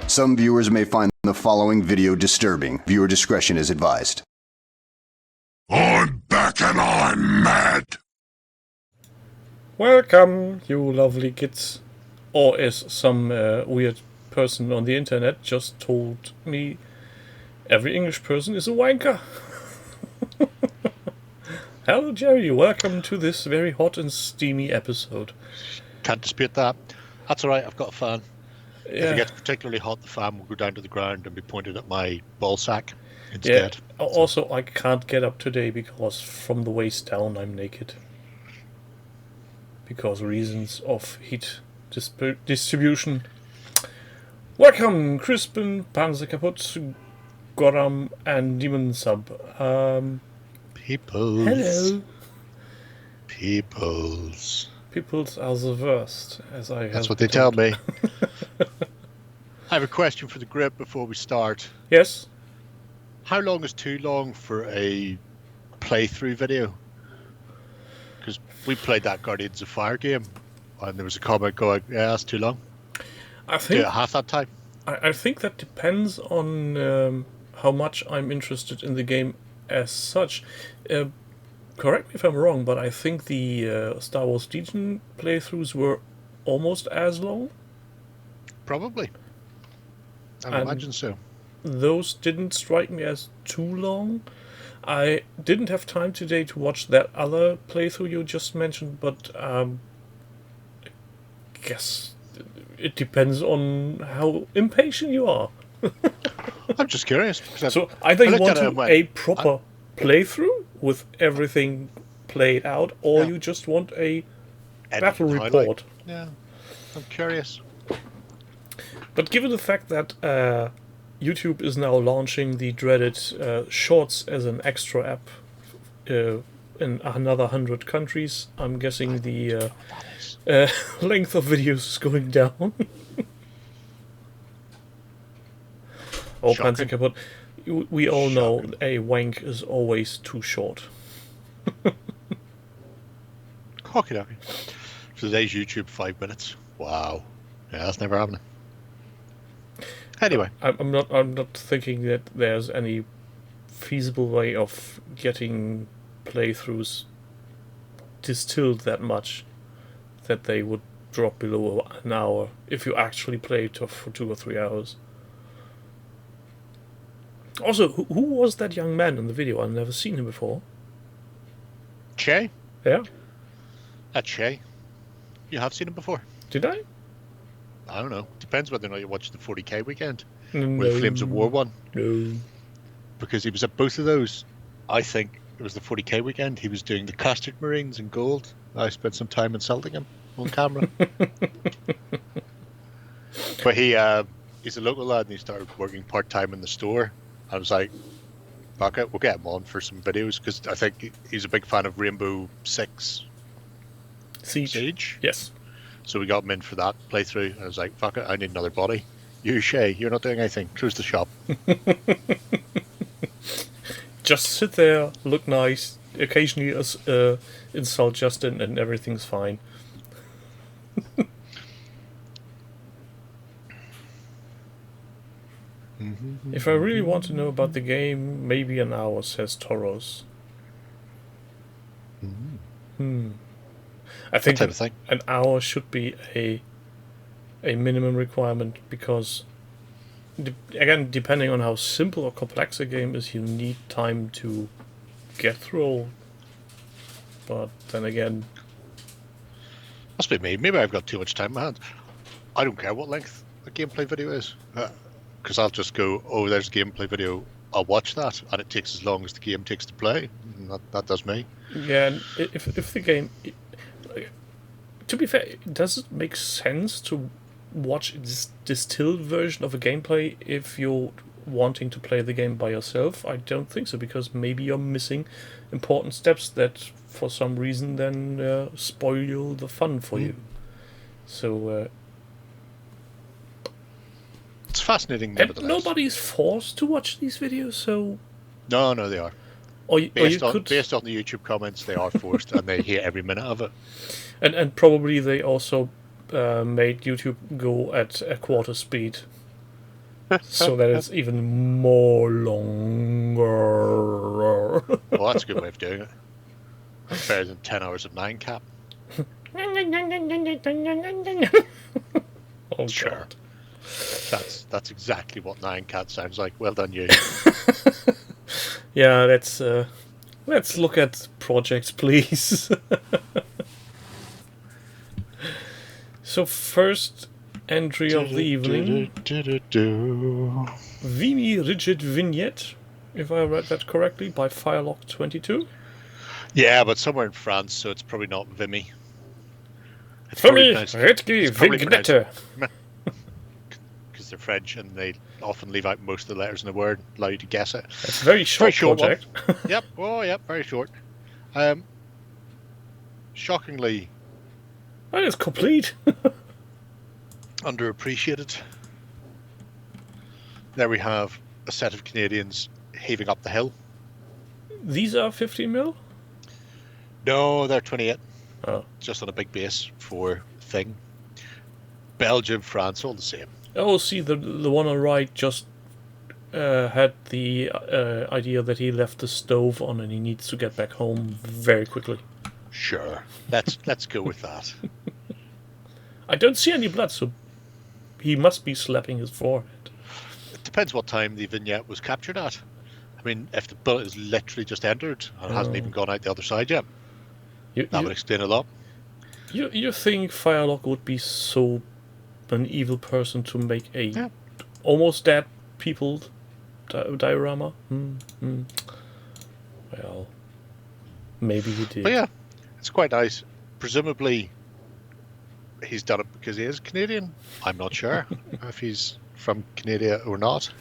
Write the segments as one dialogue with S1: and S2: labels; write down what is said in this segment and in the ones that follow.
S1: Some viewers may find the following video disturbing. Viewer discretion is advised.
S2: I'm back and I'm mad!
S3: Welcome, you lovely kids. Or as some weird person on the internet just told me, every English person is a wanker. Hello Jerry, welcome to this very hot and steamy episode.
S4: Can't dispute that. That's alright, I've got a fan.
S3: Yeah.
S4: If it gets particularly hot, the fan will go down to the ground and be pointed at my ball sack instead.
S3: Yeah. Also, I can't get up today because from the waist down I'm naked. Because reasons of heat distribution. Welcome, Crispin, Panzer Kaputt, Goram, and Demon Sub.
S4: Peoples.
S3: Hello.
S4: Peoples.
S3: Peoples are the worst, as I have
S4: That's what they
S3: told.
S4: tell me. I have a question for the group before we start.
S3: Yes?
S4: How long is too long for a playthrough video? Because we played that Guardians of Fire game, and there was a comment going, yeah, that's too long.
S3: I
S4: Do
S3: think
S4: it half that time.
S3: I think that depends on how much I'm interested in the game as such. Correct me if I'm wrong, but I think the Star Wars Legion playthroughs were almost as long.
S4: Probably. I would imagine so.
S3: Those didn't strike me as too long. I didn't have time today to watch that other playthrough you just mentioned, but I guess it depends on how impatient you are.
S4: I'm just curious.
S3: So either you want
S4: and went,
S3: a proper playthrough with everything played out, or you just want a battle report.
S4: Yeah, I'm curious.
S3: But given the fact that YouTube is now launching the dreaded Shorts as an extra app in another 100 countries, I'm guessing the length of videos is going down. Oh, Panzer Kaputt. We all know a wank is always too short.
S4: Okie dokie. So today's YouTube 5 minutes. Wow. Yeah, that's never happening. Anyway,
S3: I'm not thinking that there's any feasible way of getting playthroughs distilled that much that they would drop below an hour if you actually play it for 2 or 3 hours. Also, who was that young man in the video? I've never seen him before.
S4: Che?
S3: Yeah?
S4: Che. You have seen him before?
S3: Did I?
S4: I don't know. Depends whether or not you watched the 40k weekend.
S3: No.
S4: With Flames of War one.
S3: No.
S4: Because he was at both of those. I think it was the 40k weekend. He was doing the Custard Marines in gold. I spent some time insulting him on camera. But he's a local lad and he started working part-time in the store. I was like, fuck it, we'll get him on for some videos because I think he's a big fan of Rainbow Six Siege.
S3: Yes.
S4: So we got him in for that playthrough. And I was like, fuck it, I need another body. You, Shay, you're not doing anything. Close the shop.
S3: Just sit there, look nice, occasionally insult Justin, and everything's fine. If I really want to know about the game, maybe an hour, says Toros. I think an hour should be a minimum requirement because, again, depending on how simple or complex a game is, you need time to get through all. But then again...
S4: Must be me. Maybe I've got too much time in my hands. I don't care what length a gameplay video is. Because I'll just go, oh, there's a gameplay video, I'll watch that, and it takes as long as the game takes to play. And that does me.
S3: Yeah, and if the game... To be fair, does it make sense to watch a distilled version of a gameplay if you're wanting to play the game by yourself? I don't think so, because maybe you're missing important steps that, for some reason, then spoil the fun for you. So...
S4: it's fascinating,
S3: and
S4: nevertheless.
S3: nobody's forced to watch these videos, so...
S4: No, they are. Based on the YouTube comments, they are forced, and they hate every minute of it.
S3: And probably they also made YouTube go at a quarter speed. so that it's even more longer.
S4: Well, that's a good way of doing it. That's better than 10 hours of 9 cap.
S3: Oh,
S4: Sure.
S3: God.
S4: That's exactly what 9 cat sounds like. Well done, you.
S3: Yeah, let's look at projects, please. So first entry of the evening, Vimy Rigid Vignette, if I read that correctly, by Firelock22.
S4: Yeah, but somewhere in France, so it's probably not Vimy.
S3: Vimy Rigid Vignette.
S4: Because they're French and they often leave out most of the letters in the word, allow you to guess it.
S3: It's a very short project.
S4: Yep. Oh, yep. Very short. Shockingly
S3: That is complete.
S4: underappreciated. There we have a set of Canadians heaving up the hill.
S3: These are 15 mil?
S4: No, they're 28.
S3: Oh.
S4: Just on a big base for thing. Belgium, France, all the same.
S3: Oh, see, the one on the right just had the idea that he left the stove on and he needs to get back home very quickly.
S4: Sure. Let's go with that.
S3: I don't see any blood, so he must be slapping his forehead.
S4: It depends what time the vignette was captured at. I mean, if the bullet is literally just entered and hasn't even gone out the other side yet, that would explain a lot.
S3: You think Firelock would be so an evil person to make a almost dead people diorama? Well, maybe he did.
S4: But yeah, it's quite nice. Presumably, he's done it because he is Canadian. I'm not sure if he's from Canada or not.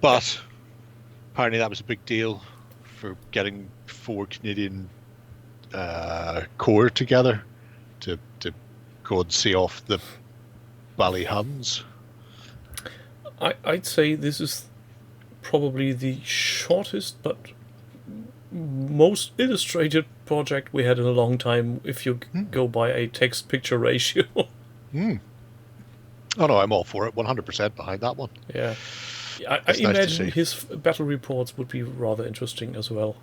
S4: But apparently that was a big deal for getting 4 Canadian corps together to go and see off the Ballyhuns.
S3: I'd say this is probably the shortest but most illustrated project we had in a long time, if you go by a text-picture ratio.
S4: Oh no, I'm all for it. 100% behind that one.
S3: Yeah. I
S4: Nice
S3: imagine his battle reports would be rather interesting as well.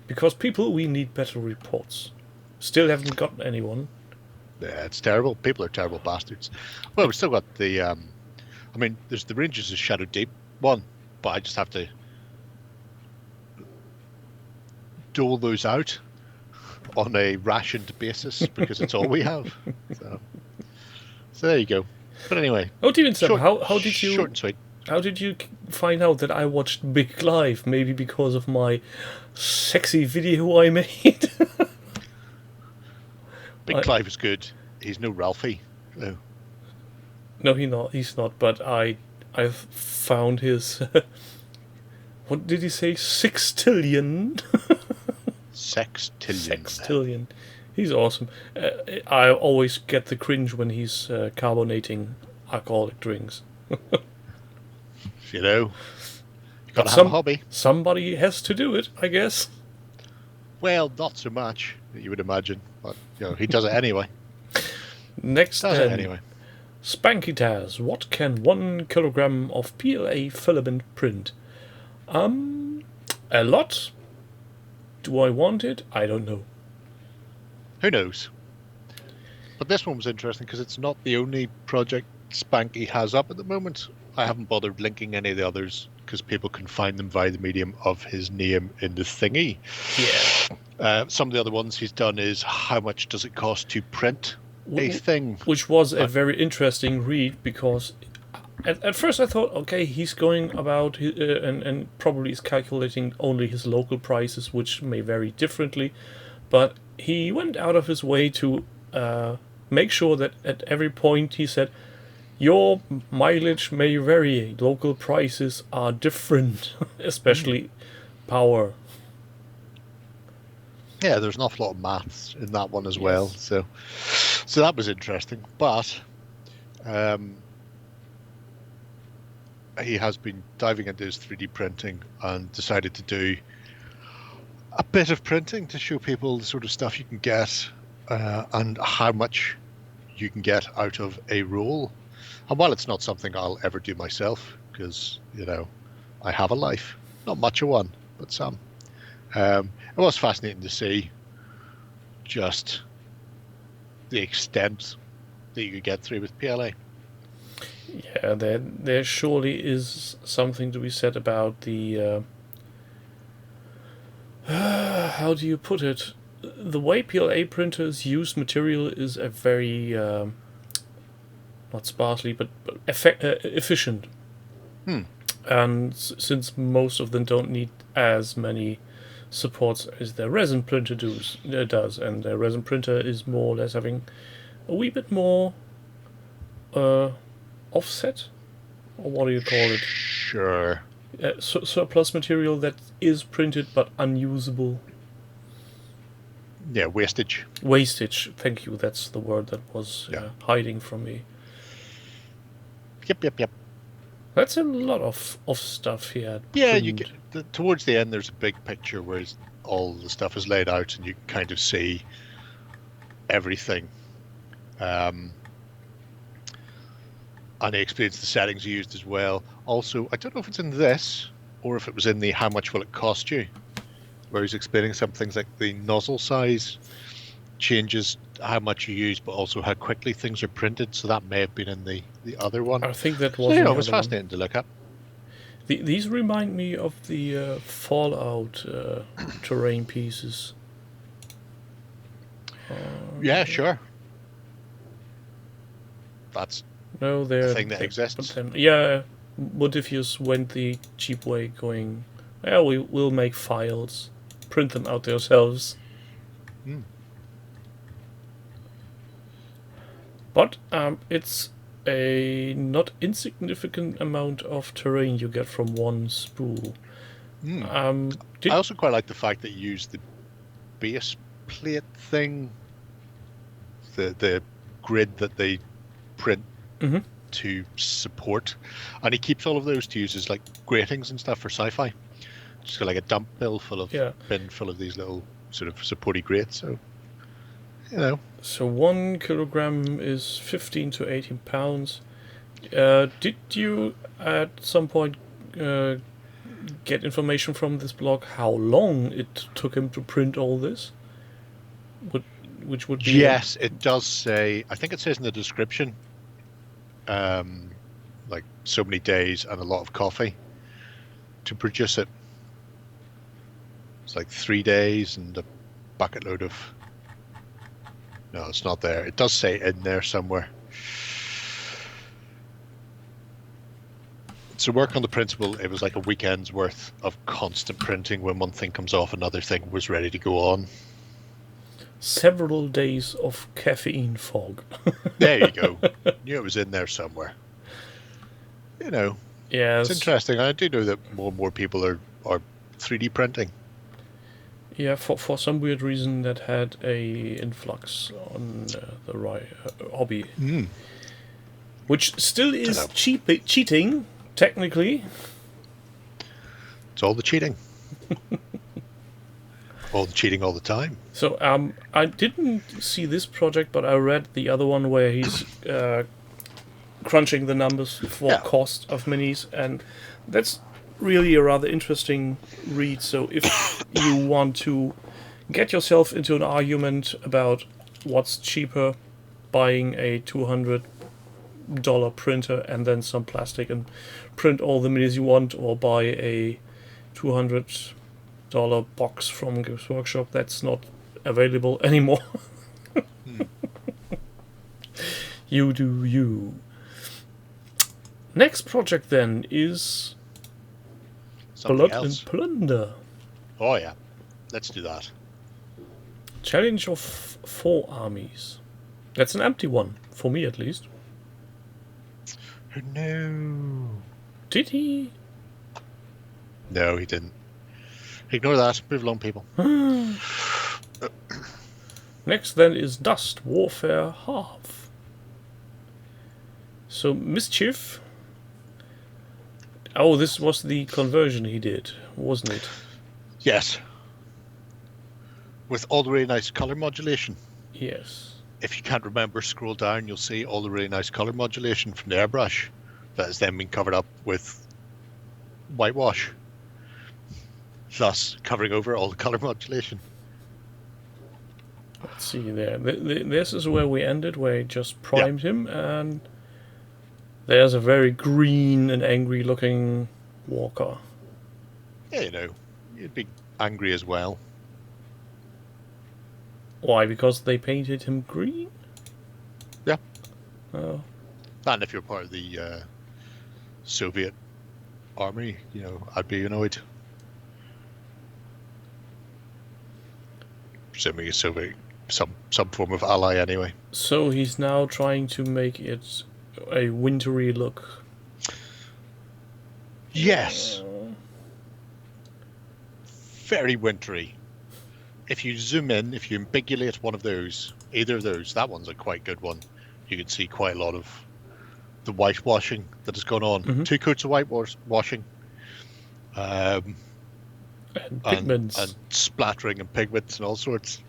S3: Because we need battle reports. Still haven't gotten anyone.
S4: Yeah, it's terrible. People are terrible bastards. Well, we've still got the... I mean, there's the Rangers of Shadow Deep one, but I just have to dole those out on a rationed basis because it's all we have. So there you go. But anyway.
S3: Oh, Demon Seven, how did you...
S4: Short and sweet.
S3: How did you find out that I watched Big Live? Maybe because of my sexy video I made?
S4: Big Clive is good. He's no Ralphie. No.
S3: No, he's not. But I've found his... what did he say? Sextillion? Sextillion. He's awesome. I always get the cringe when he's carbonating alcoholic drinks.
S4: You know, you've got to have a hobby.
S3: Somebody has to do it, I guess.
S4: Well, not so much, you would imagine. But, he does it anyway.
S3: Next,
S4: does it anyway.
S3: Spanky Taz. What can 1 kilogram of PLA filament print? A lot. Do I want it? I don't know.
S4: Who knows? But this one was interesting because it's not the only project Spanky has up at the moment. I haven't bothered linking any of the others because people can find them via the medium of his name in the thingy.
S3: Yeah.
S4: Some of the other ones he's done is how much does it cost to print a thing?
S3: Which was a very interesting read because at first I thought, okay, he's going about and probably is calculating only his local prices, which may vary differently. But he went out of his way to make sure that at every point he said, your mileage may vary. Local prices are different, especially power.
S4: Yeah, there's an awful lot of maths in that one as well. So that was interesting. But he has been diving into his 3D printing and decided to do a bit of printing to show people the sort of stuff you can get and how much you can get out of a roll. And while it's not something I'll ever do myself, because, I have a life, not much of one, but some, it was fascinating to see just the extent that you could get through with PLA.
S3: Yeah, there surely is something to be said about the how do you put it? The way PLA printers use material is a very not sparsely, but efficient. And since most of them don't need as many supports as their resin printer does, and their resin printer is more or less having a wee bit more offset, or what do you call it?
S4: Sure.
S3: Surplus material that is printed but unusable.
S4: Yeah, wastage.
S3: Wastage, thank you, that's the word that was hiding from me.
S4: Yep.
S3: That's a lot of stuff here.
S4: Yeah, you get towards the end. There's a big picture where all the stuff is laid out, and you kind of see everything. And he explains the settings used as well. Also, I don't know if it's in this or if it was in the how much will it cost you, where he's explaining some things like the nozzle size changes how much you use, but also how quickly things are printed. So that may have been in the other one.
S3: I think that was.
S4: It was fascinating to look at.
S3: These remind me of the Fallout terrain pieces.
S4: Yeah, sure. That's
S3: no, they're
S4: a thing that exists.
S3: What if you went the cheap way, going, yeah, we'll make files, print them out yourselves. But it's a not insignificant amount of terrain you get from one spool.
S4: I also quite like the fact that you use the base plate thing, the grid that they print to support, and he keeps all of those to use as like gratings and stuff for sci-fi. Just got like a dump bin full of these little sort of supporty grates. So, So 1 kilogram is 15 to 18 pounds. Did you at some point get information from this blog how long it took him to print all this? Which would be... Yes, it does say, I think it says in the description, like so many days and a lot of coffee to produce it. It's like 3 days and a bucket load of... No, it's not there. It does say in there somewhere. To work on the principle, it was like a weekend's worth of constant printing. When one thing comes off, another thing was ready to go on.
S3: Several days of caffeine fog.
S4: There you go. Knew it was in there somewhere.
S3: Yes.
S4: It's interesting. I do know that more and more people are 3D printing.
S3: Yeah, for some weird reason that had a influx on the hobby. Which still is cheating, technically.
S4: It's all the cheating. All the cheating all the time.
S3: So I didn't see this project, but I read the other one where he's crunching the numbers for cost of minis, and that's really a rather interesting read. So if you want to get yourself into an argument about what's cheaper, buying a $200 printer and then some plastic and print all the minis you want, or buy a $200 box from Games Workshop that's not available anymore. You do you. Next project then is
S4: Something
S3: Blood
S4: else.
S3: and Plunder.
S4: Oh yeah, let's do that.
S3: Challenge of 4 armies. That's an empty one, for me at least.
S4: No.
S3: Did he?
S4: No, he didn't. Ignore that. Move along, people.
S3: Next then is Dust Warfare Half. So Mischief. Oh, this was the conversion he did, wasn't it?
S4: Yes. With all the really nice color modulation.
S3: Yes.
S4: if you can't remember, scroll down, you'll see all the really nice color modulation from the airbrush that has then been covered up with whitewash, thus covering over all the color modulation.
S3: Let's see there. This is where we ended, where he just primed him, and there's a very green and angry looking walker.
S4: Yeah, you know, you'd be angry as well.
S3: Why? Because they painted him green?
S4: Yeah.
S3: Oh.
S4: And if you're part of the Soviet army, you know, I'd be annoyed. Presuming a Soviet, some form of ally anyway.
S3: So he's now trying to make it a wintry look.
S4: Yes. Very wintry. If you zoom in, if you ambiguate one of those, either of those, that one's a quite good one. You can see quite a lot of the whitewashing that has gone on.
S3: Mm-hmm.
S4: 2 coats of whitewashing.
S3: And pigments.
S4: And splattering and pigments and all sorts.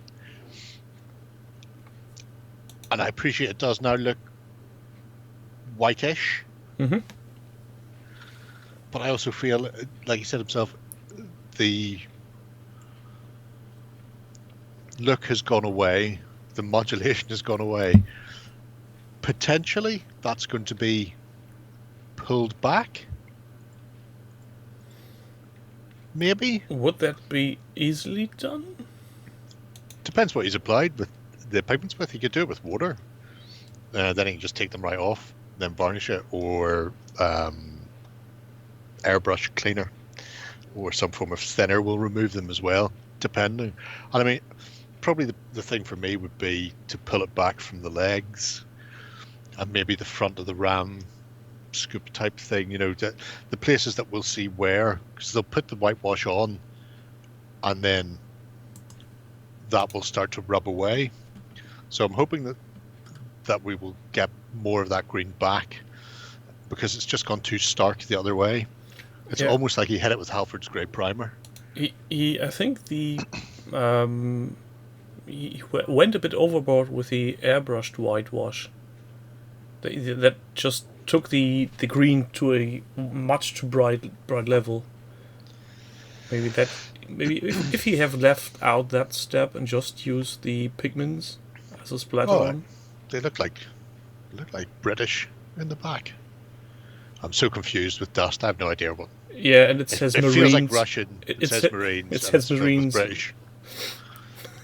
S4: And I appreciate it does now look whitish.
S3: Mm-hmm.
S4: But I also feel, like he said himself, the look has gone away. The modulation has gone away. Potentially, that's going to be pulled back. Maybe.
S3: Would that be easily done?
S4: Depends what he's applied with the pigments with. He could do it with water. Then he can just take them right off, then varnish it, or airbrush cleaner, or some form of thinner will remove them as well, depending. And I mean, probably the thing for me would be to pull it back from the legs and maybe the front of the ram scoop type thing, you know, the places that we'll see wear, because they'll put the whitewash on and then that will start to rub away. So I'm hoping that we will get more of that green back, because it's just gone too stark the other way. It's almost like he hit it with Halford's grey primer.
S3: I think he went a bit overboard with the airbrushed whitewash. That just took the green to a much too bright level. Maybe if he have left out that step and just used the pigments as a splatter on.
S4: They look like British in the back. I'm so confused with dust. I have no idea what.
S3: Yeah, and it says Marines.
S4: It feels like Russian. It says Marines.
S3: It says Marines.
S4: British.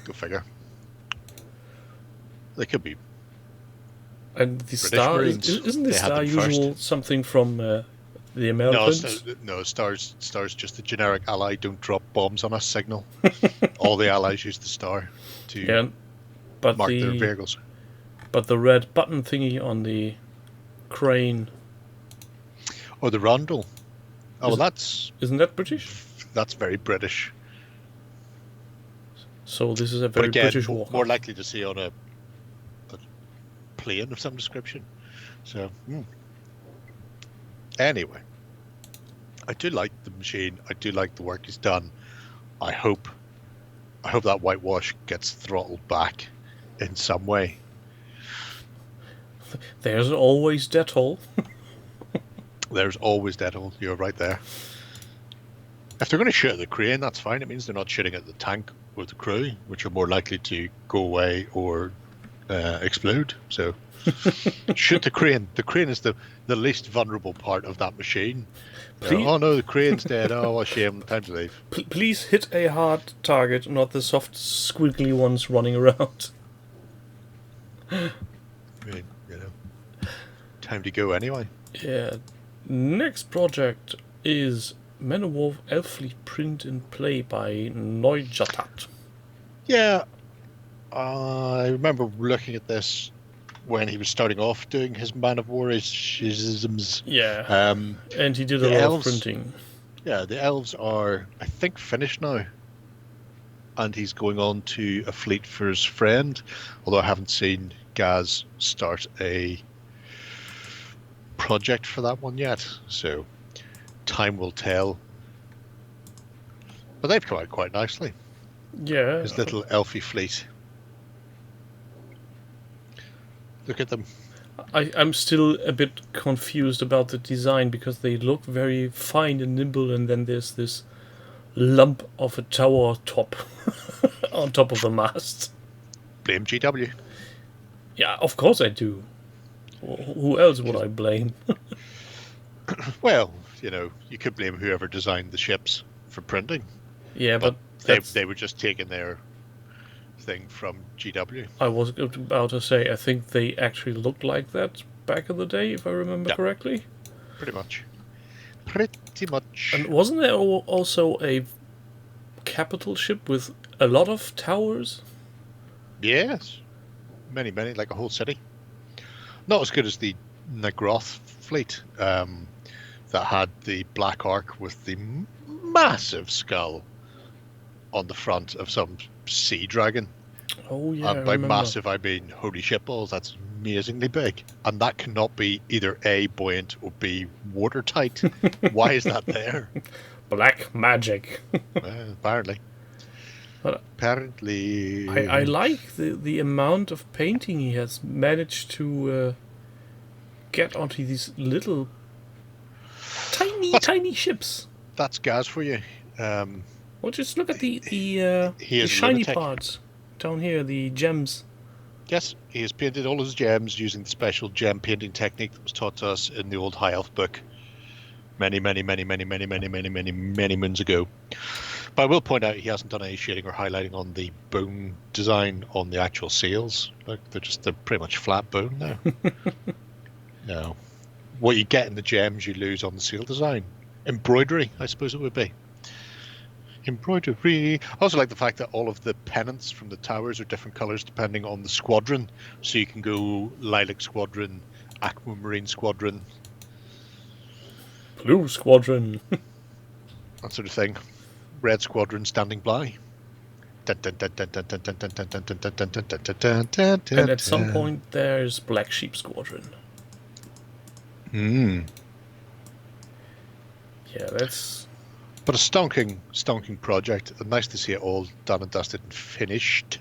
S4: Go figure. They could be.
S3: And the star isn't the star usual something from the Americans?
S4: No, stars just the generic ally don't drop bombs on us signal. All the allies use the star to mark their vehicles.
S3: But the red button thingy on the crane.
S4: Or the rondel. Oh,
S3: isn't that British?
S4: That's very British.
S3: So this is a very British walker.
S4: More likely to see on a plane of some description. So anyway, I do like the machine. I do like the work he's done. I hope that whitewash gets throttled back in some way.
S3: There's always Dettol.
S4: There's always Dettol. You're right there. If they're going to shoot at the crane, that's fine. It means they're not shooting at the tank or the crew, which are more likely to go away or explode. So shoot the crane. The crane is the least vulnerable part of that machine. Oh no, the crane's dead. Oh, what a shame. Time to leave.
S3: Please hit a hard target, not the soft, squiggly ones running around.
S4: I mean, you know, time to go anyway.
S3: Yeah. Next project is Manowar Elfleet Print and Play by Neujatat.
S4: Yeah, I remember looking at this when he was starting off doing his Man of War isms.
S3: Yeah, and he did a lot of printing.
S4: Yeah, the elves are, I think, finished now. And he's going on to a fleet for his friend, although I haven't seen Gaz start a project for that one yet, so time will tell. But they've come out quite nicely.
S3: Yeah.
S4: His little elfy fleet. Look at them.
S3: I'm still a bit confused about the design because they look very fine and nimble, and then there's this lump of a tower top on top of the mast.
S4: Blame GW.
S3: Yeah, of course I do. Who else would I blame?
S4: Well, you could blame whoever designed the ships for printing.
S3: Yeah, but
S4: they were just taking their thing from GW.
S3: I was about to say, I think they actually looked like that back in the day, if I remember correctly.
S4: Pretty much. Pretty much.
S3: And wasn't there also a capital ship with a lot of towers?
S4: Yes. Many, like a whole city. Not as good as the Nagroth fleet that had the Black Ark with the massive skull on the front of some sea dragon.
S3: Oh, yeah, I
S4: by
S3: remember.
S4: massive, I mean holy shitballs, that's amazingly big. And that cannot be either A, buoyant, or B, watertight. Why is that there?
S3: Black magic.
S4: Apparently.
S3: But
S4: Apparently.
S3: I like the amount of painting he has managed to get onto these little tiny ships.
S4: That's gas for you.
S3: Well, just look at the
S4: is
S3: shiny
S4: lunatic.
S3: parts down here, the gems.
S4: Yes, he has painted all his gems using the special gem painting technique that was taught to us in the old High Elf book many moons ago. But I will point out he hasn't done any shading or highlighting on the bone design on the actual sails. Like they're pretty much flat bone now. No, what you get in the gems you lose on the sail design. Embroidery, I suppose it would be. Embroidery. I also like the fact that all of the pennants from the towers are different colours depending on the squadron. So you can go Lilac Squadron, Aquamarine Squadron,
S3: Blue Squadron.
S4: that sort of thing. Red Squadron standing by. And
S3: And at some point there's Black Sheep Squadron. Yeah, that's...
S4: But a stonking project. Nice to see it all done and dusted and finished.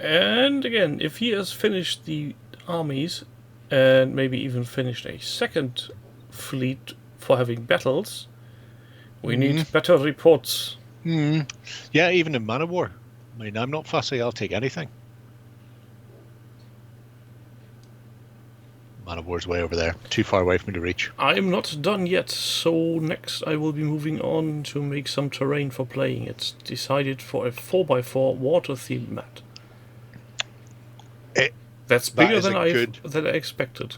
S3: And again, if he has finished the armies, and maybe even finished a second fleet for having battles, we need better reports.
S4: Yeah, even in Man of War. I mean, I'm not fussy, I'll take anything. Man of War's way over there. Too far away for me to reach.
S3: I'm not done yet, so next I will be moving on to make some terrain for playing. It's decided for a 4x4 water themed map. That's bigger than I expected.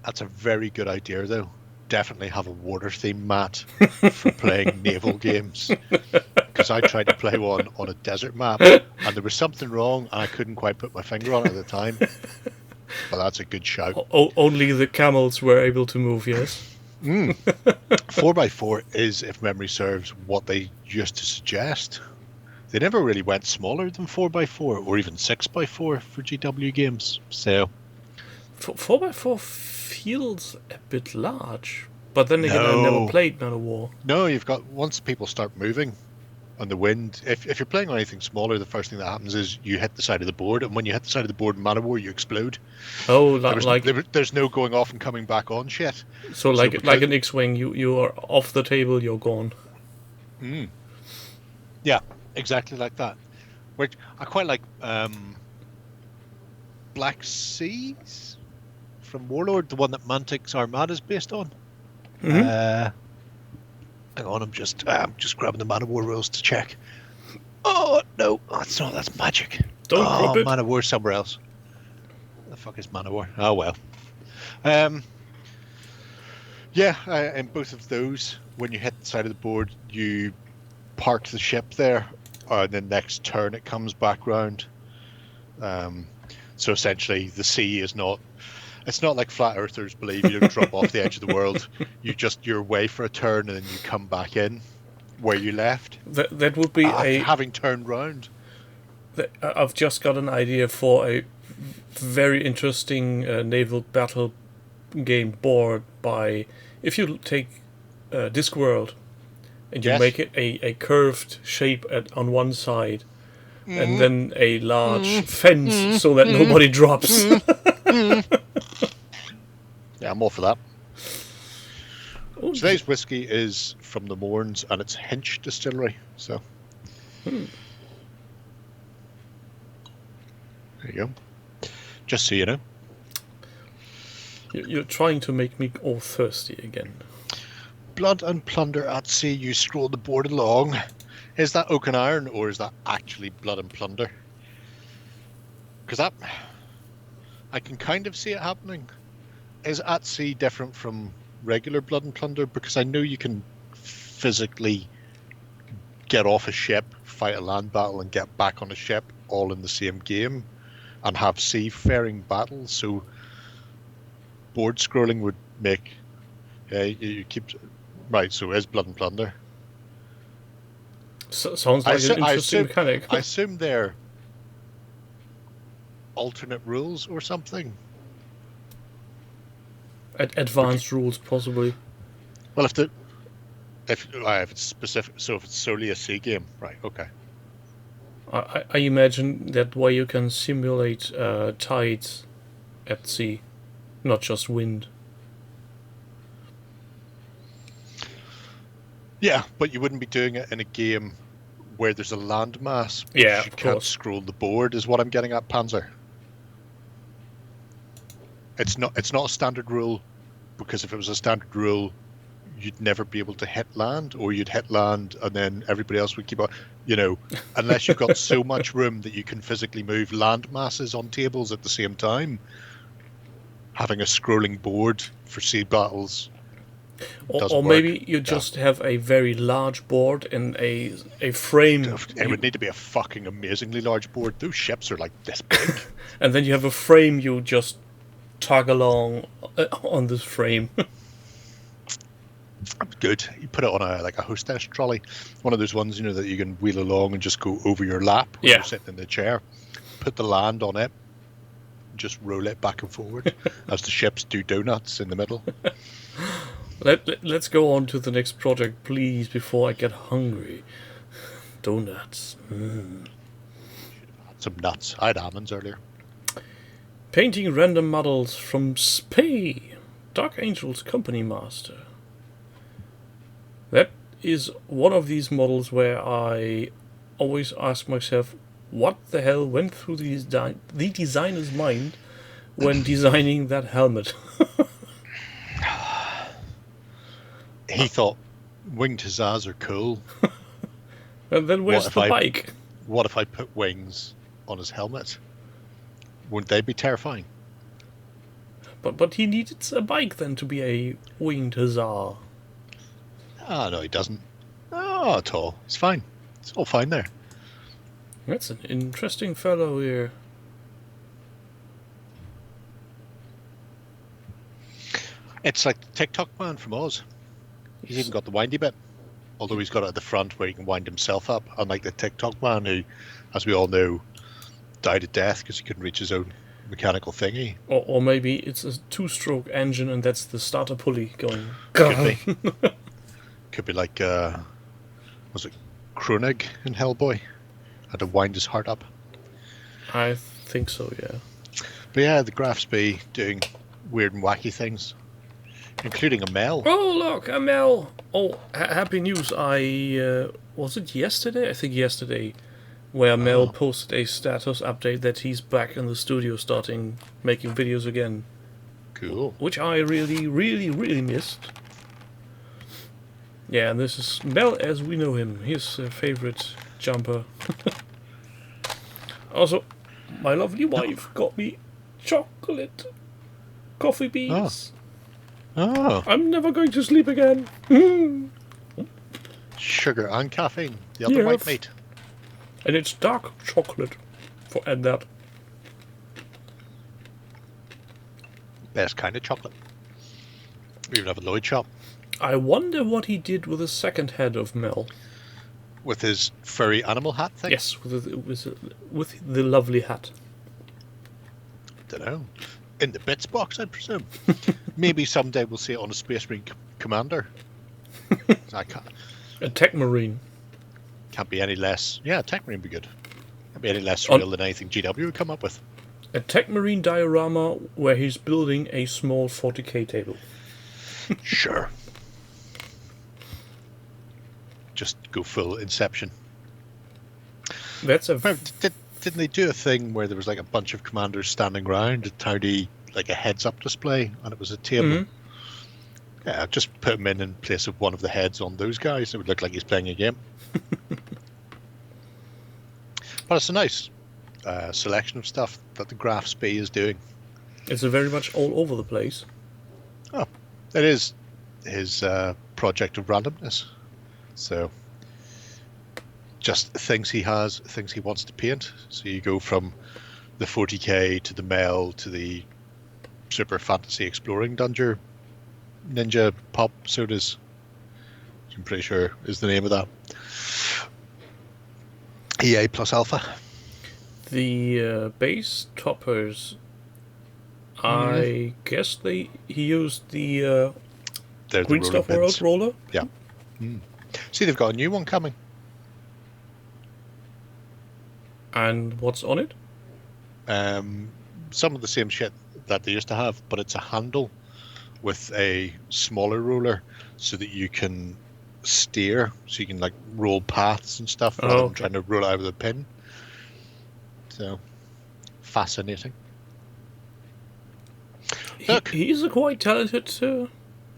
S4: That's a very good idea, though. Definitely have a water theme mat for playing naval games. Because I tried to play one on a desert map, and there was something wrong, and I couldn't quite put my finger on it at the time. But that's a good shout.
S3: Only the camels were able to move, yes?
S4: 4x4 is, if memory serves, what they used to suggest. They never really went smaller than 4x4 or even 6x4 for GW games. So
S3: 4x4 feels a bit large. But then again, I never played Man of War.
S4: No, you've got, once people start moving on the wind, if you're playing on anything smaller, the first thing that happens is you hit the side of the board, and when you hit the side of the board in Man of War, you explode.
S3: Oh,
S4: there's no going off and coming back on shit.
S3: So like an X-Wing, you are off the table, you're gone.
S4: Yeah, exactly like that. Which I quite like. Black Seas from Warlord, the one that Mantic's Armada is based on. Hang on, I'm just grabbing the Man of War rules to check. Oh no, that's not. That's magic.
S3: Don't drop it.
S4: Man of War somewhere else. What the fuck is Man of War? Oh well. Yeah, in both of those, when you hit the side of the board, you park the ship there, and the next turn it comes back round. So essentially, the sea is not. It's not like flat earthers believe you don't drop off the edge of the world. You're away for a turn and then you come back in where you left.
S3: That would be
S4: having turned round.
S3: I've just got an idea for a very interesting naval battle game board by, if you take Discworld and you make it a curved shape on one side and then a large fence so that nobody drops.
S4: Yeah, I'm all for that.
S3: Oh,
S4: Today's whiskey is from the Mourns, and it's Hinch Distillery. So there you go. Just so you know.
S3: you're trying to make me all thirsty again.
S4: Blood and plunder at sea. You scroll the board along. Is that oak and iron, or is that actually blood and plunder? Because that, I can kind of see it happening. Is at sea different from regular blood and plunder? Because I know you can physically get off a ship, fight a land battle, and get back on a ship all in the same game, and have seafaring battles. So board scrolling would make you keep right. So is blood and plunder.
S3: Sounds like an interesting mechanic.
S4: I assume they're alternate rules or something.
S3: Advanced rules, possibly.
S4: Well, if it's specific, so if it's solely a sea game, right? Okay.
S3: I imagine that way you can simulate tides at sea, not just wind.
S4: Yeah, but you wouldn't be doing it in a game where there's a landmass.
S3: Yeah,
S4: You
S3: of
S4: can't
S3: course.
S4: scroll the board, is what I'm getting at, Panzer. It's not a standard rule, because if it was a standard rule, you'd never be able to hit land, or you'd hit land and then everybody else would keep on, unless you've got so much room that you can physically move land masses on tables at the same time. Having a scrolling board for sea battles.
S3: Or maybe you just have a very large board and a frame.
S4: It would need to be a fucking amazingly large board. Those ships are like this big.
S3: And then you have a frame you just tug along on this frame.
S4: Good. You put it on a hostess trolley. One of those ones, that you can wheel along and just go over your lap when you're sitting in the chair. Put the land on it. Just roll it back and forward as the ships do donuts in the middle.
S3: Let's go on to the next project, please, before I get hungry. Donuts.
S4: Some nuts. I had almonds earlier.
S3: Painting random models from Spay, Dark Angels Company Master. That is one of these models where I always ask myself, what the hell went through the designer's mind when designing that helmet?
S4: He thought winged huzzas are cool.
S3: And then where's the bike?
S4: What if I put wings on his helmet? Wouldn't they be terrifying?
S3: But he needed a bike then to be a winged huzzah.
S4: Ah, no, he doesn't. Not at all. It's fine. It's all fine there.
S3: That's an interesting fellow here.
S4: It's like the TikTok man from Oz. He's even got the windy bit. Although he's got it at the front where he can wind himself up. Unlike the TikTok man who, as we all know, died of death because he couldn't reach his own mechanical thingy.
S3: Or maybe it's a two-stroke engine and that's the starter pulley going.
S4: Could be. Could be like, was it Kronig in Hellboy? Had to wind his heart up.
S3: I think so, yeah.
S4: But yeah, the Graphs be doing weird and wacky things, including a Mel.
S3: Oh, look, a Mel. Oh, happy news. Was it yesterday? I think yesterday, where Mel posted a status update that he's back in the studio starting making videos again.
S4: Cool.
S3: Which I really, really, really missed. Yeah, and this is Mel as we know him, his favorite jumper. Also, my lovely wife got me chocolate coffee beans.
S4: Oh.
S3: I'm never going to sleep again.
S4: Sugar and caffeine. The other white meat.
S3: And it's dark chocolate. Add that.
S4: Best kind of chocolate. We even have a Lloyd shop.
S3: I wonder what he did with the second head of Mel.
S4: With his furry animal hat thing?
S3: Yes, with the lovely hat.
S4: Dunno. In the bits box, I'd presume. Maybe someday we'll see it on a Space Marine commander. I can't.
S3: A Tech Marine.
S4: Can't be any less. Yeah, Tech Marine would be good. Any less
S3: On-
S4: real than anything GW would come up with.
S3: A Tech Marine diorama where he's building a small 40k table.
S4: Sure. Just go full Inception.
S3: That's a
S4: Didn't they do a thing where there was like a bunch of commanders standing around a tiny, like a heads-up display, and it was a table?
S3: Mhm.
S4: Yeah, just put him in place of one of the heads on those guys. It would look like he's playing a game. But it's a nice selection of stuff that the Graph Spee is doing.
S3: It's a very much all over the place.
S4: Oh, it is his project of randomness. So, just things he has, things he wants to paint. So you go from the 40k to the Mel to the Super Fantasy Exploring Dungeon Ninja Pop Sodas, which I'm pretty sure is the name of that. EA plus Alpha.
S3: The base toppers, I guess he used the
S4: They're
S3: Green
S4: the
S3: Stuff
S4: roller
S3: World
S4: bins.
S3: roller.
S4: Yeah. See, they've got a new one coming.
S3: And what's on it?
S4: Some of the same shit that they used to have, but it's a handle with a smaller roller so that you can steer, so you can like roll paths and stuff rather than trying to roll out with a pin. So fascinating. Look,
S3: He's a quite talented.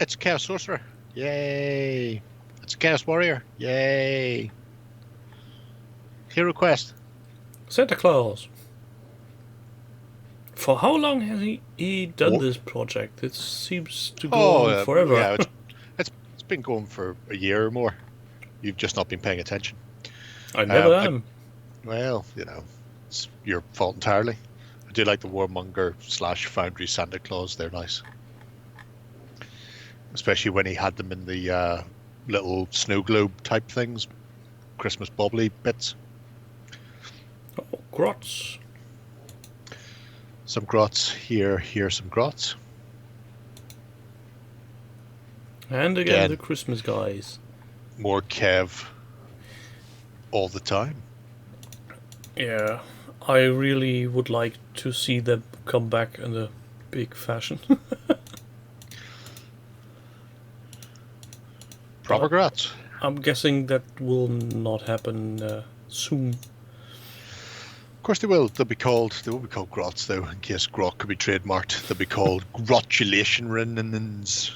S4: it's Chaos Sorcerer. Yay! It's Chaos Warrior. Yay! Hero Quest.
S3: Santa Claus. For how long has he done
S4: What?
S3: this project? It seems to go on forever.
S4: Yeah, it's been going for a year or more. You've just not been paying attention.
S3: I never am.
S4: Well, you know, it's your fault entirely. I do like the Warmonger / Foundry Santa Claus. They're nice. Especially when he had them in the little snow globe type things. Christmas bobbly bits.
S3: Oh, grots.
S4: Some grots here, some grots.
S3: And again,
S4: Again.
S3: the Christmas guys.
S4: More Kev all the time.
S3: Yeah, I really would like to see them come back in a big fashion.
S4: Proper grots.
S3: I'm guessing that will not happen soon.
S4: Of course they will. They will be called grots though, in case grot could be trademarked. They'll be called grotulationins.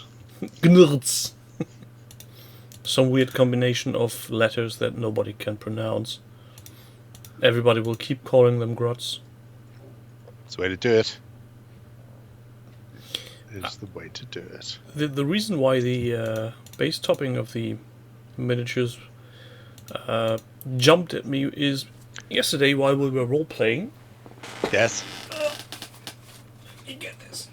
S3: Gnurts. Some weird combination of letters that nobody can pronounce. Everybody will keep calling them grots.
S4: It's the way to do it. It's the way to do it.
S3: The reason why the base topping of the miniatures jumped at me is yesterday while we were role playing.
S4: Yes.
S3: You get this.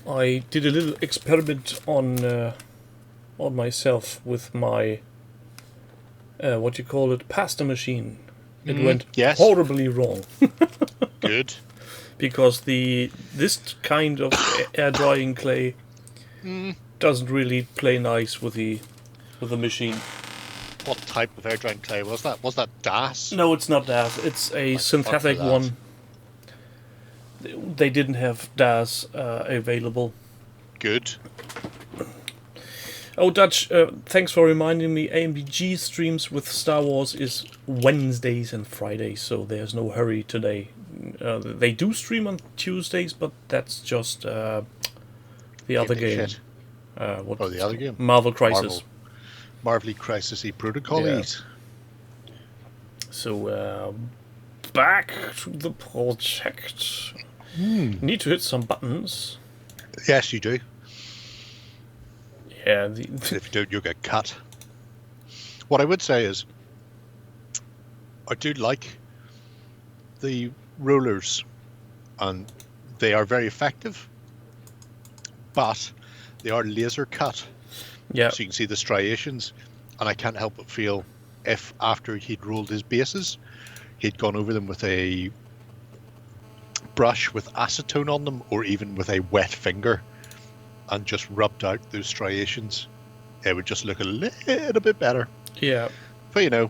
S3: I did a little experiment on myself with my what you call it, pasta machine. It went
S4: yes.
S3: horribly wrong
S4: Good.
S3: because this kind of air drying clay doesn't really play nice with the machine.
S4: What type of air drying clay was that? Was that DAS?
S3: No, it's not DAS. It's a synthetic
S4: for that.
S3: one. They didn't have DAS available.
S4: Good.
S3: Oh, Dutch, thanks for reminding me. AMBG streams with Star Wars is Wednesdays and Fridays, so there's no hurry today. They do stream on Tuesdays, but that's just the other game.
S4: Shit.
S3: What?
S4: Oh, the other game?
S3: Marvel Crisis.
S4: Marvelly Crisis-y Protocol.
S3: Yeah. So, back to the project. Need to hit some buttons.
S4: Yes, you do.
S3: Yeah,
S4: And if you don't, you'll get cut. What I would say is, I do like the rollers, and they are very effective, but they are laser cut.
S3: yeah.
S4: So you can see the striations, and I can't help but feel if after he'd rolled his bases, he'd gone over them with a brush with acetone on them, or even with a wet finger, and just rubbed out those striations, it would just look a little bit better.
S3: Yeah,
S4: But you know,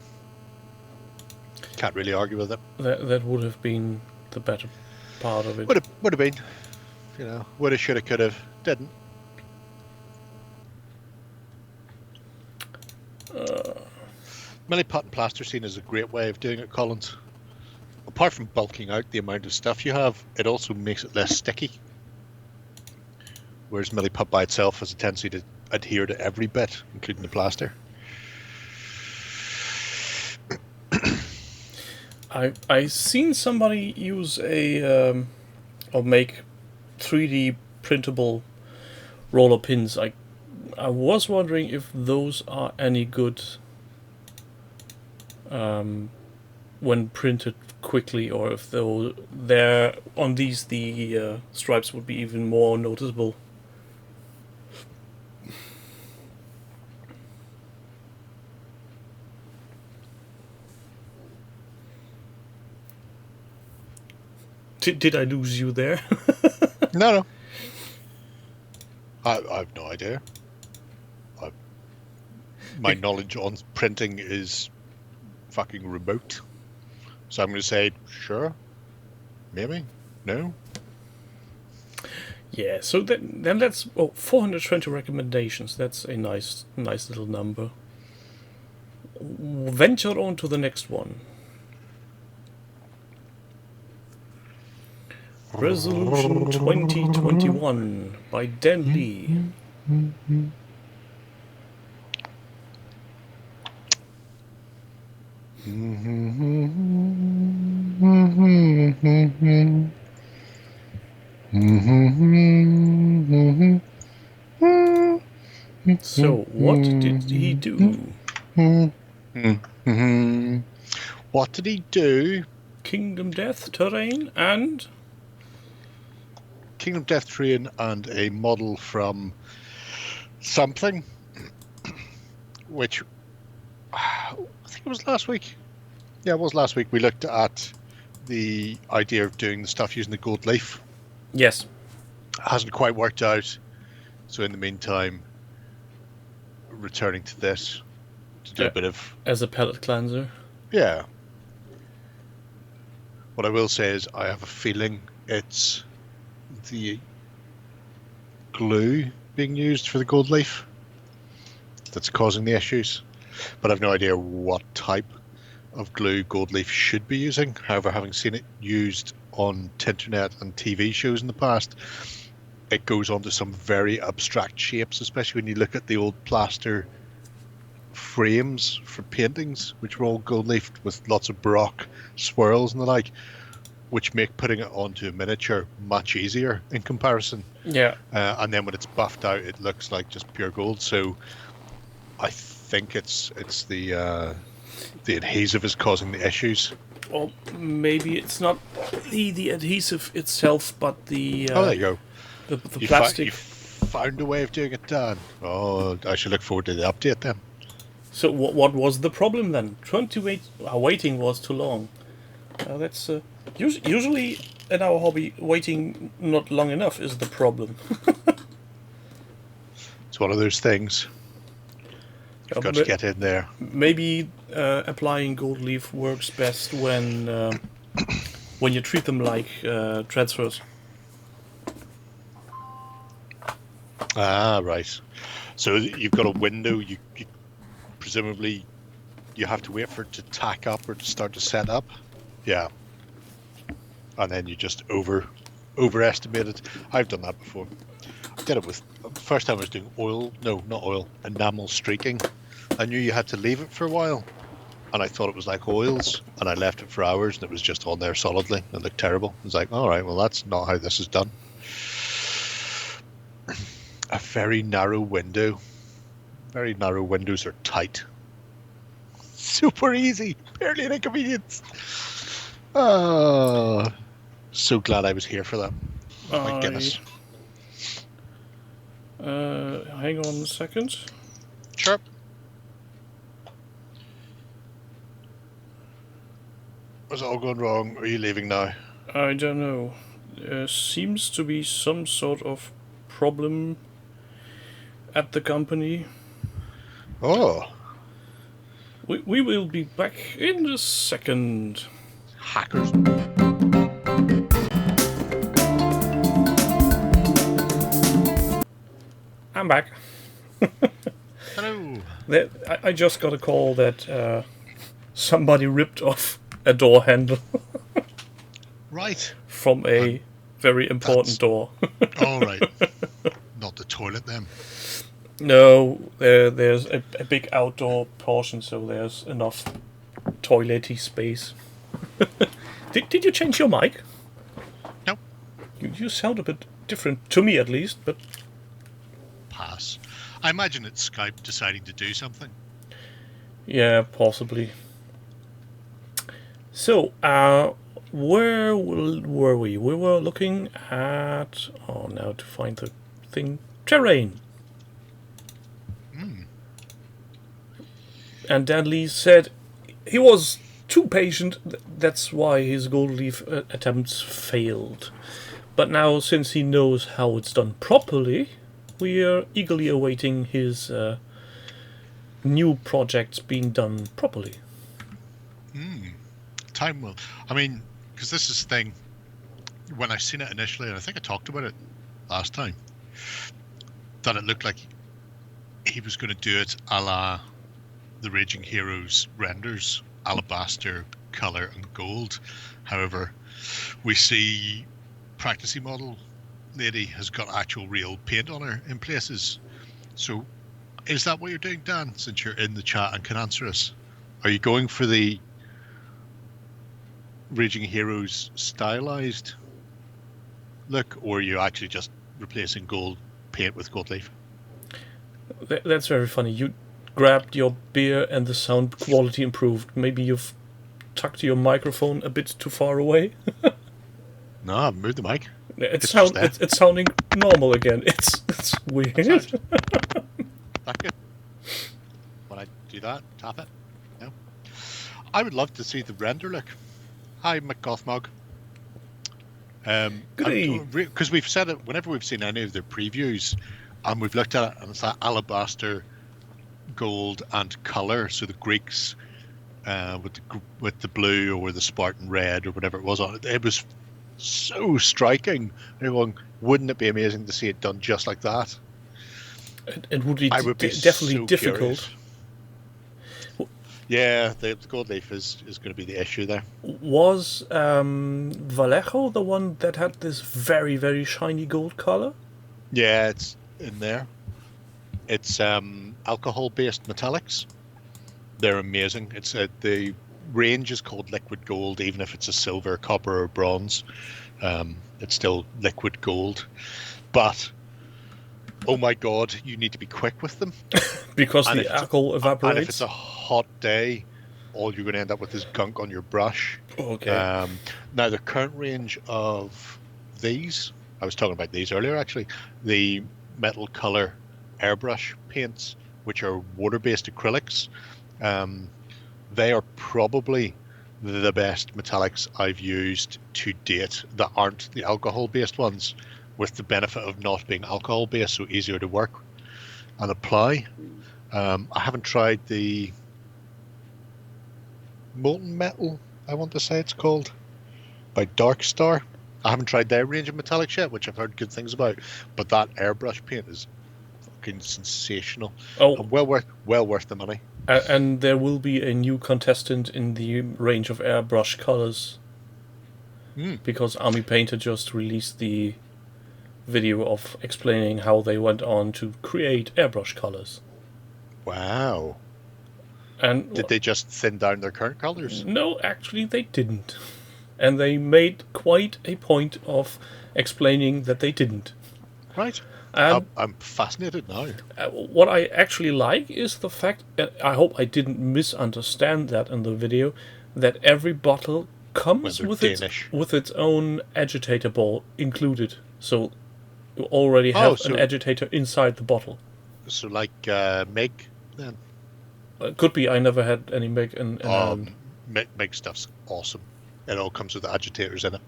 S4: can't really argue with it.
S3: that would have been the better part of it.
S4: Would have been, you know, woulda, shoulda, coulda, didn't. Milliput and plasticine is a great way of doing it, Collins. Apart from bulking out the amount of stuff you have, it also makes it less sticky. Whereas Milliput by itself has a tendency to adhere to every bit, including the plaster.
S3: I seen somebody use a or make 3D printable roller pins. I was wondering if those are any good when printed quickly, or if they're on these the stripes would be even more noticeable. Did I lose you there?
S4: No. I have no idea. My knowledge on printing is fucking remote. So I'm going to say, sure, maybe, no.
S3: Yeah, so then that's 420 recommendations. That's a nice little number. Venture on to the next one. Resolution 2021 by Dan Lee. So, what did he do?
S4: What did he do?
S3: Kingdom Death Terrain and
S4: Kingdom Death Train and a model from something, which I think it was last week. Yeah, it was last week. We looked at the idea of doing the stuff using the gold leaf.
S3: yes.
S4: Hasn't quite worked out. So in the meantime, returning to this to do a bit of...
S3: As a palette cleanser.
S4: Yeah. What I will say is I have a feeling it's the glue being used for the gold leaf that's causing the issues. But I've no idea what type of glue gold leaf should be using. However, having seen it used on Tinternet and TV shows in the past, it goes on to some very abstract shapes, especially when you look at the old plaster frames for paintings, which were all gold leafed with lots of baroque swirls and the like, which make putting it onto a miniature much easier in comparison.
S3: Yeah.
S4: And then when it's buffed out, it looks like just pure gold. So I think it's the adhesive is causing the issues.
S3: Well, maybe it's not the adhesive itself, but the
S4: Oh, there you go.
S3: the plastic.
S4: You found a way of doing it, Dan. Oh, I should look forward to the update then.
S3: So what was the problem then? Waiting was too long. That's usually in our hobby, waiting not long enough is the problem.
S4: It's one of those things. You've got to get in there.
S3: Maybe applying gold leaf works best when you treat them like transfers.
S4: Ah, right. So you've got a window. You presumably you have to wait for it to tack up or to start to set up. Yeah. And then you just overestimate it. I've done that before. I did it with first time I was doing enamel streaking. I knew you had to leave it for a while, and I thought it was like oils, and I left it for hours, and it was just on there solidly. It looked terrible. I was like, all right, well, that's not how this is done. A very narrow window. Very narrow windows are tight. Super easy. Barely an inconvenience. Oh, so glad I was here for that. My goodness.
S3: Hang on a second.
S4: Sure. Was it all going wrong? Are you leaving now?
S3: I don't know. There seems to be some sort of problem at the company.
S4: Oh,
S3: We will be back in a second.
S4: hackers.
S3: I'm back.
S4: Hello.
S3: I just got a call that somebody ripped off a door handle
S4: Right.
S3: from a very important door.
S4: All right. Not the toilet then.
S3: No, there's a big outdoor portion, so there's enough toilety space. Did you change your mic?
S4: No.
S3: You sound a bit different, to me at least, but...
S4: Pass. I imagine it's Skype deciding to do something.
S3: Yeah, possibly. So, where were we? We were looking at... Oh, now to find the thing. Terrain. And Dan Lee said he was too patient, that's why his gold leaf attempts failed. But now, since he knows how it's done properly, we are eagerly awaiting his new projects being done properly.
S4: Time will. I mean, because this is the thing, when I seen it initially, and I think I talked about it last time, that it looked like he was going to do it a la the Raging Heroes renders, alabaster, colour and gold. However, we see practicing model lady has got actual real paint on her in places. So is that what you're doing, Dan, since you're in the chat and can answer us? Are you going for the Raging Heroes stylized look, or are you actually just replacing gold paint with gold leaf?
S3: That's very funny. You grabbed your beer and the sound quality improved. Maybe you've tucked your microphone a bit too far away.
S4: No, I've moved the mic.
S3: It's
S4: just there.
S3: it's sounding normal again. It's weird.
S4: That good? When I do that, tap it. No. I would love to see the render look. Hi, McGothmog.
S3: Goody.
S4: Because we've said it whenever we've seen any of their previews, and we've looked at it, and it's that alabaster, gold, and color. So the Greeks with the blue, or the Spartan red, or whatever it was on it. It was so striking. And you're going, wouldn't it be amazing to see it done just like that?
S3: It would be, definitely
S4: so
S3: difficult.
S4: curious. Yeah, the gold leaf is going to be the issue there.
S3: Was Vallejo the one that had this very, very shiny gold color?
S4: Yeah, it's in there. It's alcohol-based metallics. They're amazing. It's the range is called liquid gold, even if it's a silver, copper, or bronze. It's still liquid gold. But oh my god, you need to be quick with them
S3: Because the alcohol evaporates.
S4: And if it's a hot day, all you're going to end up with is gunk on your brush.
S3: Okay.
S4: Now the current range of these, I was talking about these earlier actually, the metal color airbrush paints, which are water-based acrylics, they are probably the best metallics I've used to date that aren't the alcohol-based ones, with the benefit of not being alcohol-based, so easier to work and apply. I haven't tried the molten metal, I want to say it's called, by Dark Star. I haven't tried their range of metallics yet, which I've heard good things about, but that airbrush paint is fucking sensational.
S3: Oh,
S4: And well worth the money.
S3: and there will be a new contestant in the range of airbrush colors. Because Army Painter just released the video of explaining how they went on to create airbrush colors.
S4: Wow.
S3: And
S4: Did they just thin down their current colors?
S3: no, actually they didn't. And they made quite a point of explaining that they didn't.
S4: Right.
S3: And
S4: I'm fascinated now.
S3: what I actually like is the fact, and I hope I didn't misunderstand that in the video, that every bottle comes
S4: When
S3: with
S4: they're
S3: its,
S4: Danish.
S3: with its own agitator ball included. So you already have
S4: so-
S3: an agitator inside the bottle.
S4: So like Meg then?
S3: Could be I never had any Meg in hand.
S4: Meg stuff's awesome. It all comes with agitators in it.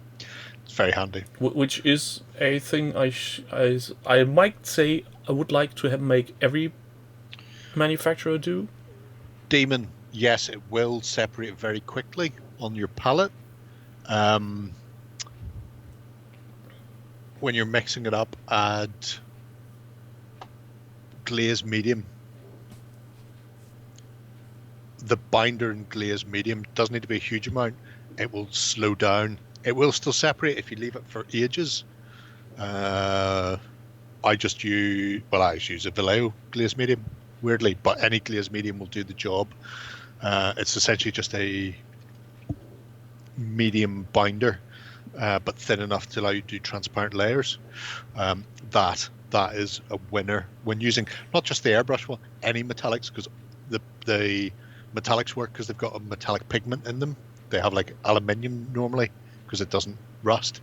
S4: It's very handy.
S3: Which is a thing I might say I would like to have make every manufacturer do?
S4: Demon, yes, it will separate very quickly on your palette. When you're mixing it up, add glaze medium. The binder in glaze medium doesn't need to be a huge amount. It will slow down. It will still separate if you leave it for ages. I just use a Vallejo glaze medium, weirdly, but any glaze medium will do the job. It's essentially just a medium binder, but thin enough to allow you to do transparent layers. That is a winner when using not just the airbrush one, any metallics, because the metallics work because they've got a metallic pigment in them. They have like aluminium normally because it doesn't rust,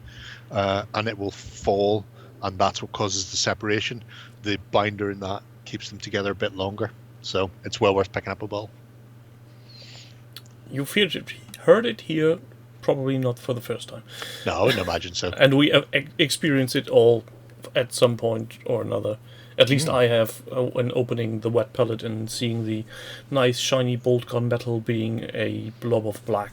S4: and it will fall, and that's what causes the separation. The binder in that keeps them together a bit longer, so it's well worth picking up a bottle.
S3: You heard it here, probably not for the first time.
S4: No, I wouldn't imagine so.
S3: And we experience it all at some point or another. At least I have, when opening the wet palette and seeing the nice shiny bolt gunmetal being a blob of black.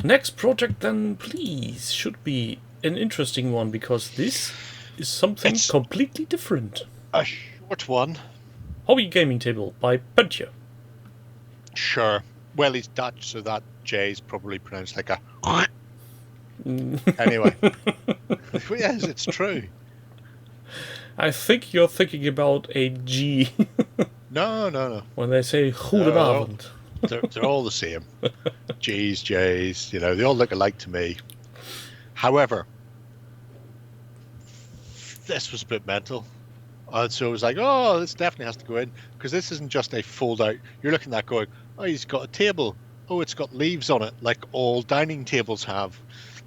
S3: Next project then, please, should be an interesting one, because this is something completely different.
S4: A short one.
S3: Hobby Gaming Table by Puntje.
S4: Sure. Well, he's Dutch, so that J is probably pronounced like a... Anyway. Yes, it's true.
S3: I think you're thinking about a G.
S4: No.
S3: When they say goedenavond.
S4: They're all the same. G's, J's, they all look alike to me. However, this was a bit mental. And so it was like, oh, this definitely has to go in, because this isn't just a fold out. You're looking at that going, oh, he's got a table. Oh, it's got leaves on it, like all dining tables have.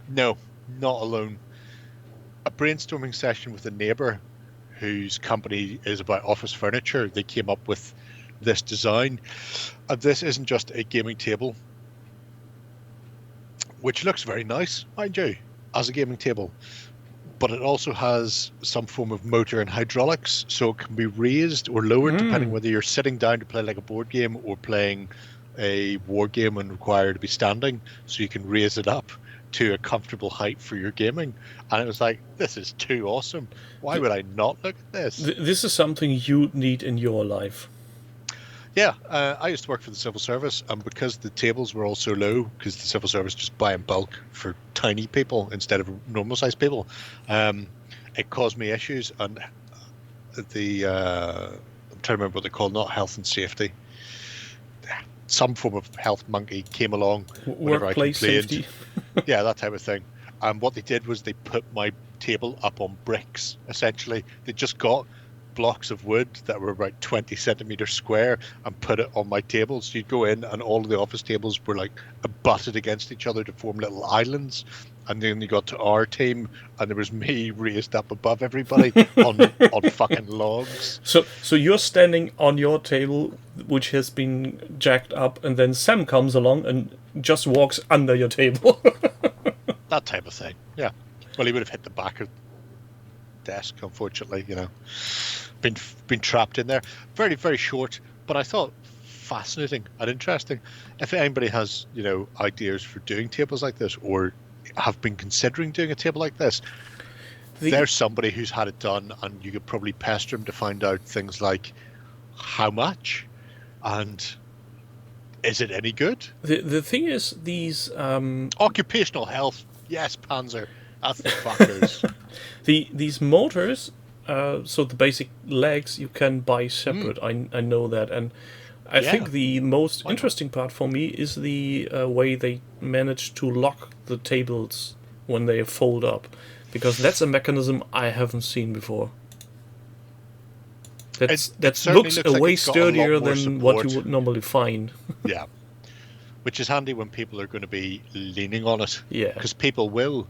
S4: No, not alone. A brainstorming session with a neighbour whose company is about office furniture. They came up with this design. And this isn't just a gaming table, which looks very nice, mind you, as a gaming table. But it also has some form of motor and hydraulics, so it can be raised or lowered depending whether you're sitting down to play like a board game or playing a war game and require to be standing, so you can raise it up to a comfortable height for your gaming. And it was like, this is too awesome. Why would I not look at this?
S3: This is something you need in your life.
S4: Yeah, I used to work for the civil service, and because the tables were all so low, because the civil service just buy in bulk for tiny people instead of normal sized people, it caused me issues. And I'm trying to remember what they call, not health and safety. Some form of health monkey came along.
S3: Workplace safety.
S4: Yeah, that type of thing. And what they did was they put my table up on bricks, essentially. They just got blocks of wood that were about 20 centimeters square and put it on my table. So you'd go in and all of the office tables were like butted against each other to form little islands. And then you got to our team and there was me raised up above everybody on fucking logs.
S3: So you're standing on your table, which has been jacked up, and then Sam comes along and just walks under your table.
S4: That type of thing, yeah. Well, he would have hit the back of the desk, unfortunately, Been trapped in there. Very, very short, but I thought fascinating and interesting. If anybody has, ideas for doing tables like this, or have been considering doing a table like this, there's somebody who's had it done, and you could probably pester him to find out things like how much and is it any good?
S3: The thing is, these
S4: occupational health, yes, Panzer, that's the fuckers.
S3: These motors, so the basic legs you can buy separate. I know that, and I think the most interesting part for me is the way they manage to lock the tables when they fold up, because that's a mechanism I haven't seen before. That looks way sturdier than what you would normally find.
S4: Yeah, which is handy when people are going to be leaning on it.
S3: Yeah,
S4: because people will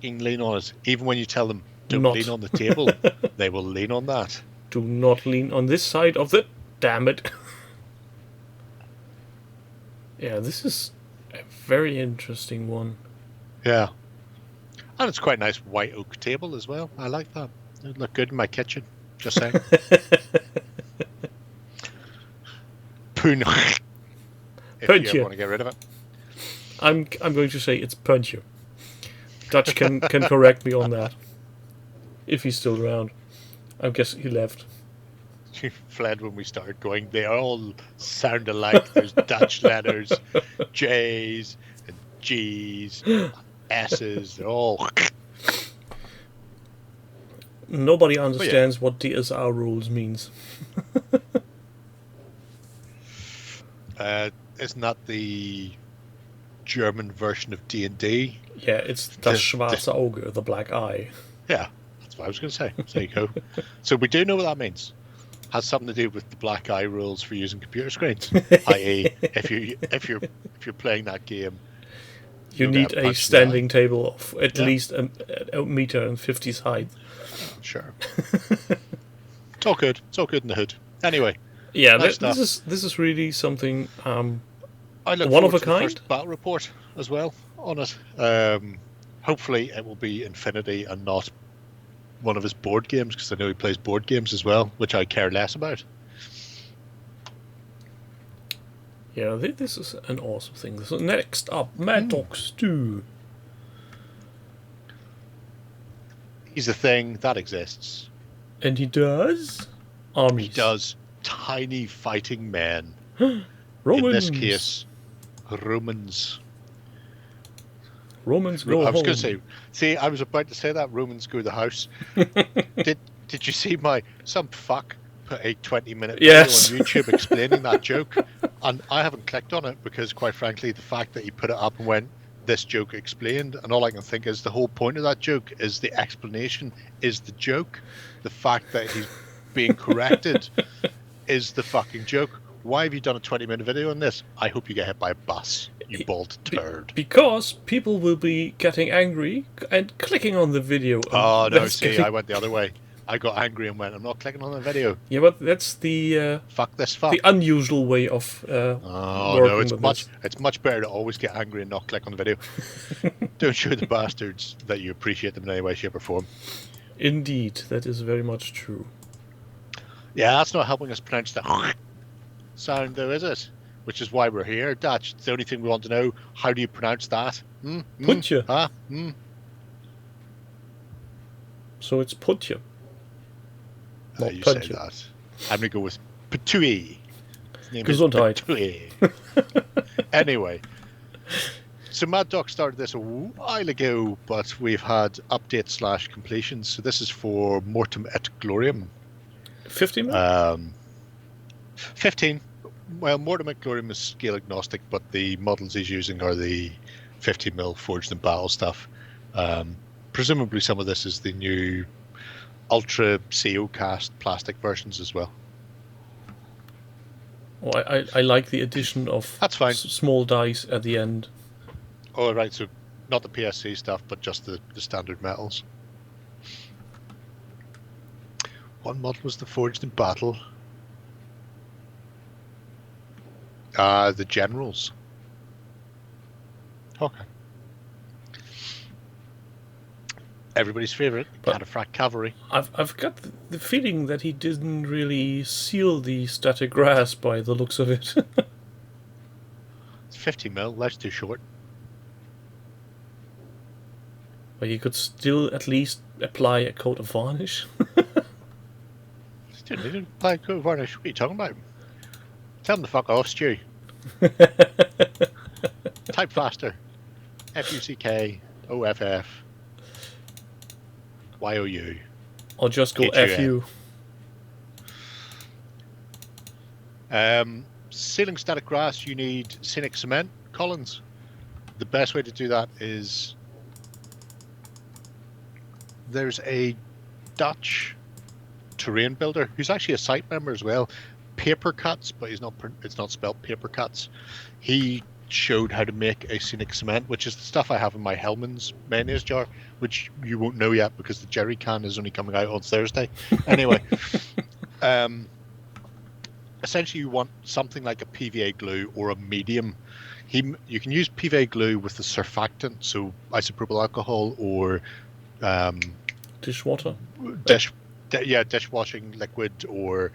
S4: lean on it, even when you tell them don't lean on the table. They will lean on that.
S3: Do not lean on this side of the... Damn it. Yeah, this is a very interesting one.
S4: Yeah. And it's quite a nice white oak table as well. I like that. It would look good in my kitchen. Just saying. Poon. If you
S3: Puntje.
S4: ever want to get rid of it.
S3: I'm going to say it's Puntje. Dutch can correct me on that. If he's still around. I guess he left.
S4: He fled when we started going. They all sound alike. There's Dutch letters, J's and G's, S's. They're all.
S3: Nobody understands what DSR rules means.
S4: Isn't that the German version of D&D?
S3: Yeah, it's das schwarze Auge, the black eye.
S4: Yeah, that's what I was going to say. There you go. So we do know what that means. Has something to do with the black eye rules for using computer screens. I.e., if you're playing that game,
S3: You
S4: you'll
S3: need
S4: get
S3: a
S4: punched in the
S3: standing table of at
S4: Yeah.
S3: least a meter and 50's height.
S4: eye. Sure. It's all good. It's all good in the hood. Anyway,
S3: Yeah,
S4: Nice
S3: this is really something.
S4: I look
S3: One of
S4: forward
S3: a
S4: to
S3: kind?
S4: the first battle report as well on it. Hopefully, it will be Infinity and not one of his board games, because I know he plays board games as well, which I care less about.
S3: Yeah, this is an awesome thing. So next up, Mad Dog Stew.
S4: He's a thing that exists.
S3: And he does armies.
S4: He does tiny fighting men.
S3: Romans.
S4: In this case, Romans.
S3: Romans go
S4: I was
S3: home.
S4: going to say. See, I was about to say that Romans go to the house. Did you see some fuck put a 20-minute video
S3: Yes.
S4: on YouTube explaining that joke? And I haven't clicked on it because, quite frankly, the fact that he put it up and went, "This joke explained," and all I can think is the whole point of that joke is the explanation is the joke. The fact that he's being corrected is the fucking joke. Why have you done a 20-minute video on this? I hope you get hit by a bus, you bald turd.
S3: Because people will be getting angry and clicking on the video. and
S4: Oh, no,
S3: that's
S4: see,
S3: getting-
S4: I went the other way. I got angry and went, I'm not clicking on the video.
S3: Yeah, but that's the
S4: Fuck this fuck.
S3: unusual way of
S4: Oh,
S3: working
S4: no, it's
S3: with
S4: much,
S3: this.
S4: it's much better to always get angry and not click on the video. Don't show the bastards that you appreciate them in any way, shape, or form.
S3: Indeed, that is very much true.
S4: Yeah, that's not helping us pronounce the sound, though, is it? Which is why we're here, Dutch. It's the only thing we want to know. How do you pronounce that?
S3: Puntje.
S4: Huh?
S3: So it's Puntje. Not
S4: You say
S3: Puntje.
S4: that. I'm going to go with Petui. His name is
S3: Gesundheit.
S4: Petui. Anyway. So Mad Dog started this a while ago, but we've had updates / completions. So this is for Mortem et Gloriam.
S3: 50 minutes?
S4: 15. Well, Mortem et Gloriam is scale agnostic, but the models he's using are the 50mm forged in battle stuff. Presumably some of this is the new Ultra CO cast plastic versions as well.
S3: Oh, I like the addition of
S4: That's fine.
S3: small dice at the end.
S4: Oh, right, so not the PSC stuff, but just the standard metals. What model was the forged in battle? The generals. Okay. Everybody's favourite,
S3: But-
S4: Cataphract Cavalry.
S3: I've got the feeling that he didn't really seal the static grasp by the looks of it.
S4: It's 50mm, life's too short.
S3: But he could still at least apply a coat of varnish.
S4: Dude, they didn't apply coat of varnish. What are you talking about? Tell them to fuck off, Stu. Type faster. FUCK OFF YOU.
S3: Or just go
S4: H-U-N.
S3: FU.
S4: Sealing static grass, you need scenic cement, Collins. The best way to do that is there's a Dutch terrain builder who's actually a site member as well. Paper Cuts, but it's not spelled Paper Cuts. He showed how to make a scenic cement, which is the stuff I have in my Hellman's mayonnaise jar, which you won't know yet because the jerry can is only coming out on Thursday. Anyway, essentially you want something like a PVA glue or a medium. You can use PVA glue with the surfactant, so isopropyl alcohol or
S3: Dishwater.
S4: dishwashing liquid or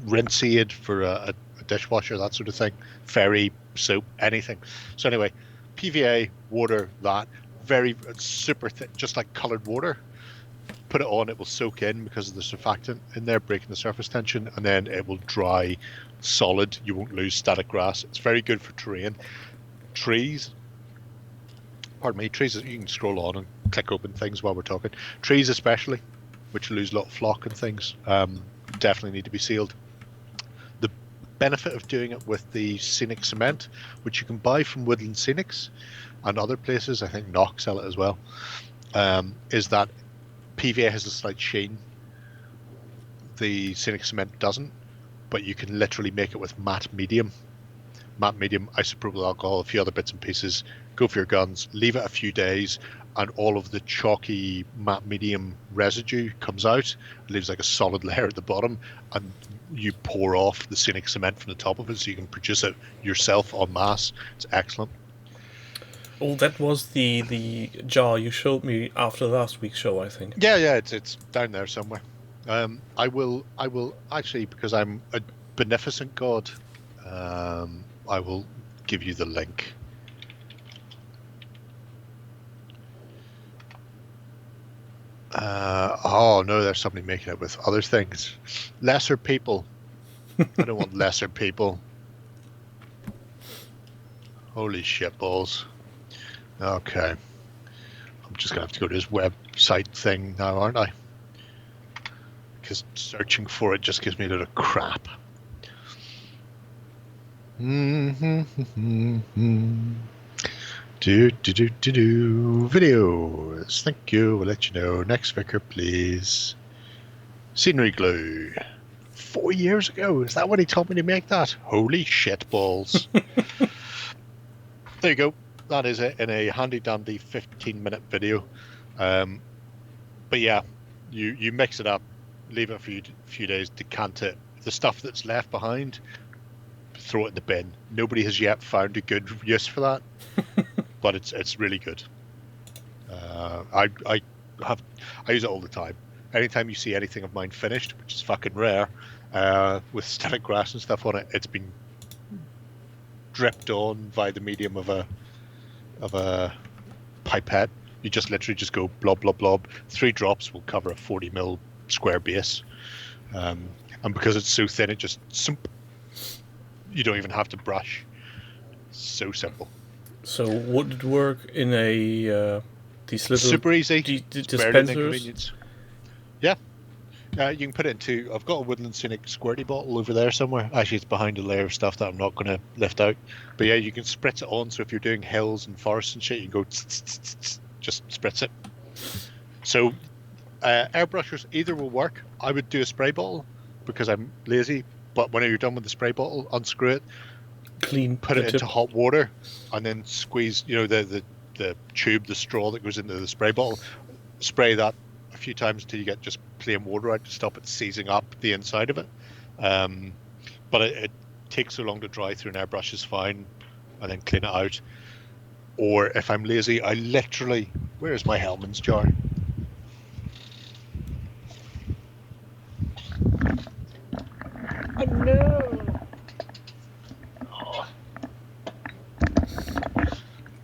S4: rinse aid for a dishwasher, that sort of thing. Fairy soap, anything. So anyway, PVA, water, that very super thick, just like coloured water. Put it on, it will soak in because of the surfactant in there, breaking the surface tension, and then it will dry solid. You won't lose static grass. It's very good for terrain. Trees, you can scroll on and click open things while we're talking. Trees especially, which lose a lot of flock and things, definitely need to be sealed. The benefit of doing it with the Scenic cement, which you can buy from Woodland Scenics and other places, I think Knock sell it as well, is that PVA has a slight sheen. The Scenic cement doesn't, but you can literally make it with matte medium, isopropyl alcohol, a few other bits and pieces. Go for your guns, leave it a few days, and all of the chalky matte medium residue comes out. It leaves like a solid layer at the bottom, and you pour off the Scenic cement from the top of it so you can produce it yourself en masse. It's excellent.
S3: Oh, that was the jar you showed me after last week's show, I think.
S4: Yeah, it's down there somewhere. I will actually, because I'm a beneficent god, I will give you the link. Oh no, there's somebody making it with other things. Lesser people. I don't want lesser people. Holy shit balls. Okay. I'm just going to have to go to his website thing now, aren't I? Because searching for it just gives me a lot of crap. Videos. Thank you. We'll let you know. Next vicar, please. Scenery glue. 4 years ago. Is that when he told me to make that? Holy shit balls. There you go. That is it in a handy dandy 15-minute video. But yeah, you mix it up, leave it a few days, decant it. The stuff that's left behind, throw it in the bin. Nobody has yet found a good use for that, but it's really good. I use it all the time. Anytime you see anything of mine finished, which is fucking rare, with static grass and stuff on it, it's been dripped on via the medium of a pipette. You just literally just go blob blob blob. 3 drops will cover a 40mm square base, and because it's so thin, it just you don't even have to brush. So simple.
S3: So would it work in a these little
S4: super easy
S3: dispensers?
S4: Yeah. You can put it into. I've got a Woodland Scenic squirty bottle over there somewhere. Actually, it's behind a layer of stuff that I'm not going to lift out. But yeah, you can spritz it on. So if you're doing hills and forests and shit, you can go just spritz it. So airbrushers either will work. I would do a spray bottle because I'm lazy. But when you're done with the spray bottle, unscrew it, put it into hot water, and then squeeze. The tube, the straw that goes into the spray bottle. Spray that a few times until you get just plain water out to stop it seizing up the inside of it. But it takes so long to dry through an airbrush is fine, and then clean it out. Or if I'm lazy, I literally... Where's my Hellman's jar? Oh no!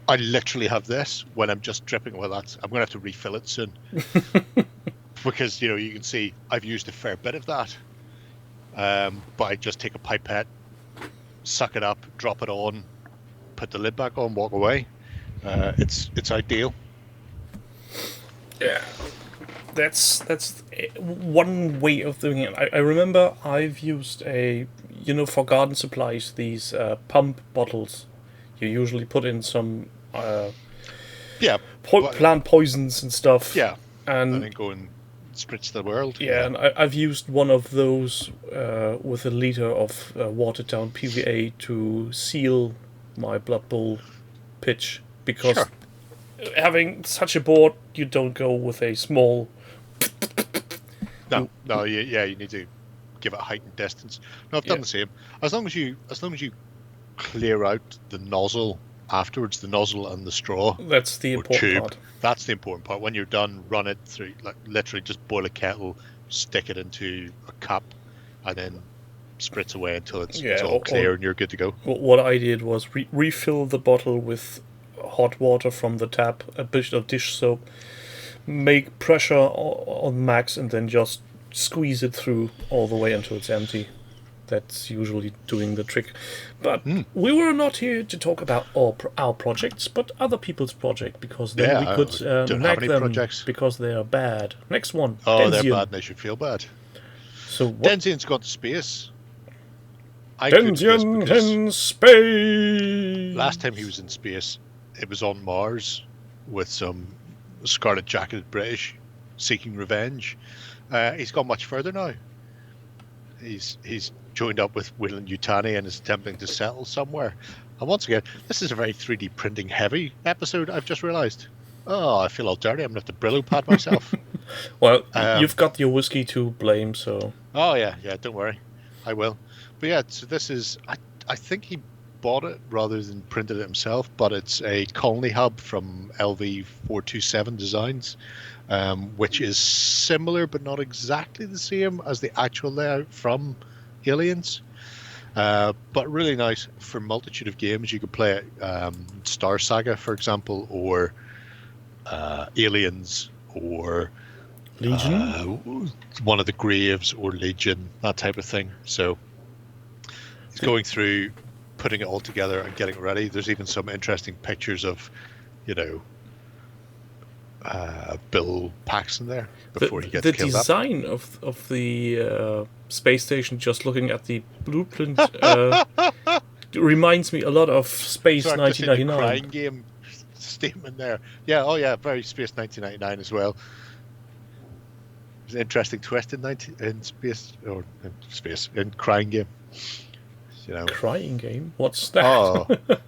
S4: I literally have this when I'm just dripping. Well, I'm going to have to refill it soon. Because, you can see I've used a fair bit of that. But I just take a pipette, suck it up, drop it on, put the lid back on, walk away. It's ideal.
S3: Yeah, that's one way of doing it. I remember I've used for garden supplies, these pump bottles. You usually put in some plant poisons and stuff.
S4: Yeah,
S3: and
S4: then go and spritz the world.
S3: Yeah, and I've used one of those with a liter of watered down PVA to seal my Blood Bowl pitch, because having such a board, you don't go with a small.
S4: No, you need to give it height and distance. No, I've done the same. As long as you clear out the nozzle afterwards, the nozzle and the straw.
S3: That's the
S4: or
S3: important
S4: tube.
S3: part.
S4: That's the important part. When you're done, run it through, like literally just boil a kettle, stick it into a cup, and then spritz away until it's all clear and you're good to go.
S3: What I did was refill the bottle with hot water from the tap, a bit of dish soap, make pressure on max, and then just squeeze it through all the way until it's empty. That's usually doing the trick. But we were not here to talk about our projects, but other people's project, because then we could nag them
S4: projects.
S3: because they are bad. Next one.
S4: Oh,
S3: Denzian.
S4: they're bad and they should feel bad.
S3: So what?
S4: Denzian's gone to space. I included this
S3: Denzian
S4: because
S3: in space!
S4: last time he was in space, it was on Mars with some scarlet jacketed British seeking revenge. He's gone much further now. He's joined up with Whelan Yutani and is attempting to settle somewhere. And once again, this is a very 3D printing heavy episode, I've just realised. Oh, I feel all dirty. I'm going to have to Brillo pad myself.
S3: Well, you've got your whiskey to blame, so...
S4: Oh, yeah, don't worry. I will. But yeah, so this is... I think he bought it rather than printed it himself, but it's a Colony Hub from LV427 Designs, which is similar but not exactly the same as the actual layout from Aliens. But really nice for a multitude of games. You could play it Star Saga, for example, or Aliens, or
S3: Legion?
S4: one of the Graves, or Legion, that type of thing. So he's going through, putting it all together and getting it ready. There's even some interesting pictures of, Bill Paxton there before he gets
S3: the
S4: killed up.
S3: design of the space station, just looking at the blueprint, reminds me a lot of Space
S4: Sorry, I've just seen the
S3: 1999.
S4: crying game statement there. Yeah, oh yeah, very Space 1999 as well. There's an interesting twist in Crying Game.
S3: Crying game? What's that?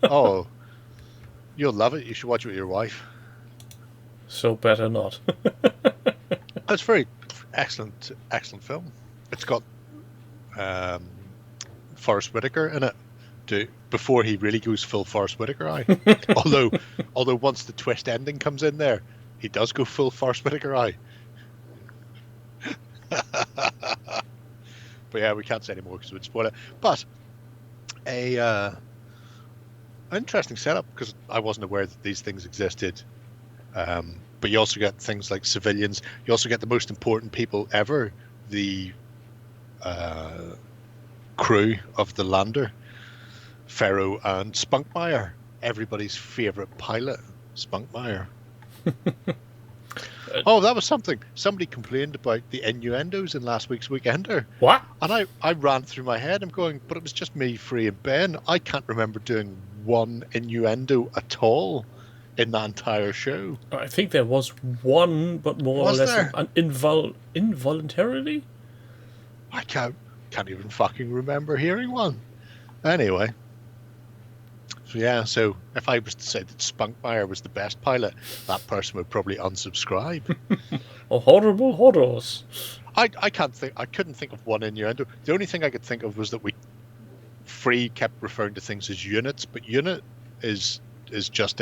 S4: Oh, you'll love it. You should watch it with your wife.
S3: So better not.
S4: It's very excellent film. It's got Forrest Whitaker in it before he really goes full Forrest Whitaker eye. although once the twist ending comes in there, he does go full Forrest Whitaker eye. But yeah, we can't say anymore because it would spoil it. But an interesting setup, because I wasn't aware that these things existed. But you also get things like civilians. You also get the most important people ever, the crew of the lander, Pharaoh and Spunkmeyer, everybody's favorite pilot, Spunkmeyer. Oh, that was something. Somebody complained about the innuendos in last week's Weekender.
S3: What?
S4: And I ran through my head. I'm going, but it was just me, Free, and Ben. I can't remember doing one innuendo at all in that entire show.
S3: I think there was one, but more
S4: Was
S3: or less
S4: there?
S3: involuntarily.
S4: I can't even fucking remember hearing one. Anyway. So yeah, so if I was to say that Spunkmeyer was the best pilot, that person would probably unsubscribe.
S3: Oh, horrible horrors.
S4: I couldn't think of one innuendo. The only thing I could think of was that Free kept referring to things as units, but unit is just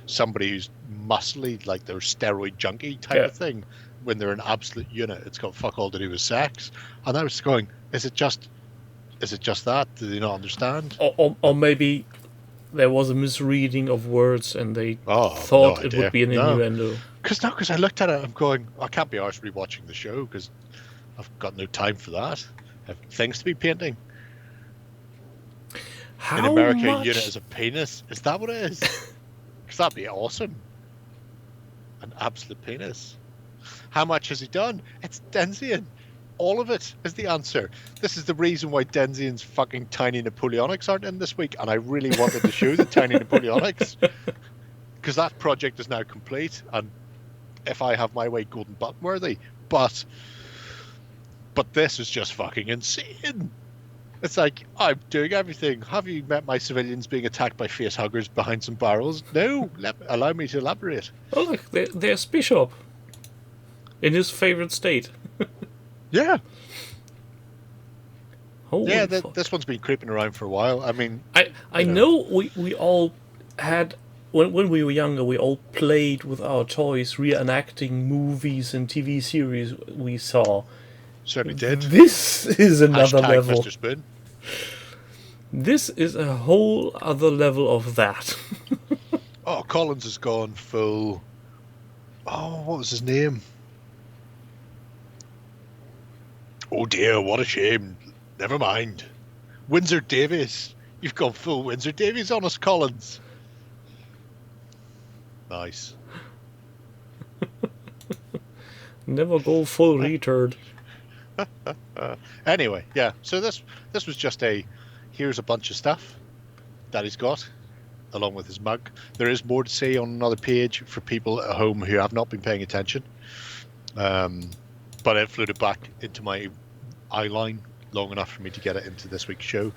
S4: somebody who's muscly, like they're steroid junkie type of thing. When they're an absolute unit, it's got fuck all to do with sex. And I was going, is it just that? Do they not understand?
S3: Or maybe there was a misreading of words and they thought
S4: no
S3: it
S4: idea.
S3: would be an innuendo.
S4: Because I looked at it, I'm going, I can't be arsed rewatching the show because I've got no time for that. I have things to be painting.
S3: How
S4: In America,
S3: much?
S4: unit is a penis. Is that what it is? Because that'd be awesome. An absolute penis. How much has he done? It's Denzian. All of it is the answer. This is the reason why Denzian's fucking tiny Napoleonics aren't in this week, and I really wanted to show the tiny Napoleonics. Because that project is now complete, and if I have my way, golden button worthy. But this is just fucking insane. It's like, I'm doing everything. Have you met my civilians being attacked by face huggers behind some barrels? No. Allow me to elaborate.
S3: Oh, look, there's Bishop. In his favorite state.
S4: Yeah.
S3: Holy
S4: Yeah,
S3: fuck.
S4: this one's been creeping around for a while. I mean...
S3: I know we all had when we were younger, we all played with our toys, reenacting movies and TV series we saw.
S4: Certainly did.
S3: This is another
S4: Hashtag
S3: level.
S4: Mr. Spoon.
S3: This is a whole other level of that.
S4: Oh, Collins has gone full. Oh, what was his name? Oh dear, what a shame. Never mind. Windsor Davies. You've gone full Windsor Davies on us, Collins. Nice.
S3: Never go full retard.
S4: Anyway, yeah. So this was just here's a bunch of stuff that he's got, along with his mug. There is more to say on another page for people at home who have not been paying attention. But it floated back into my eye line long enough for me to get it into this week's show.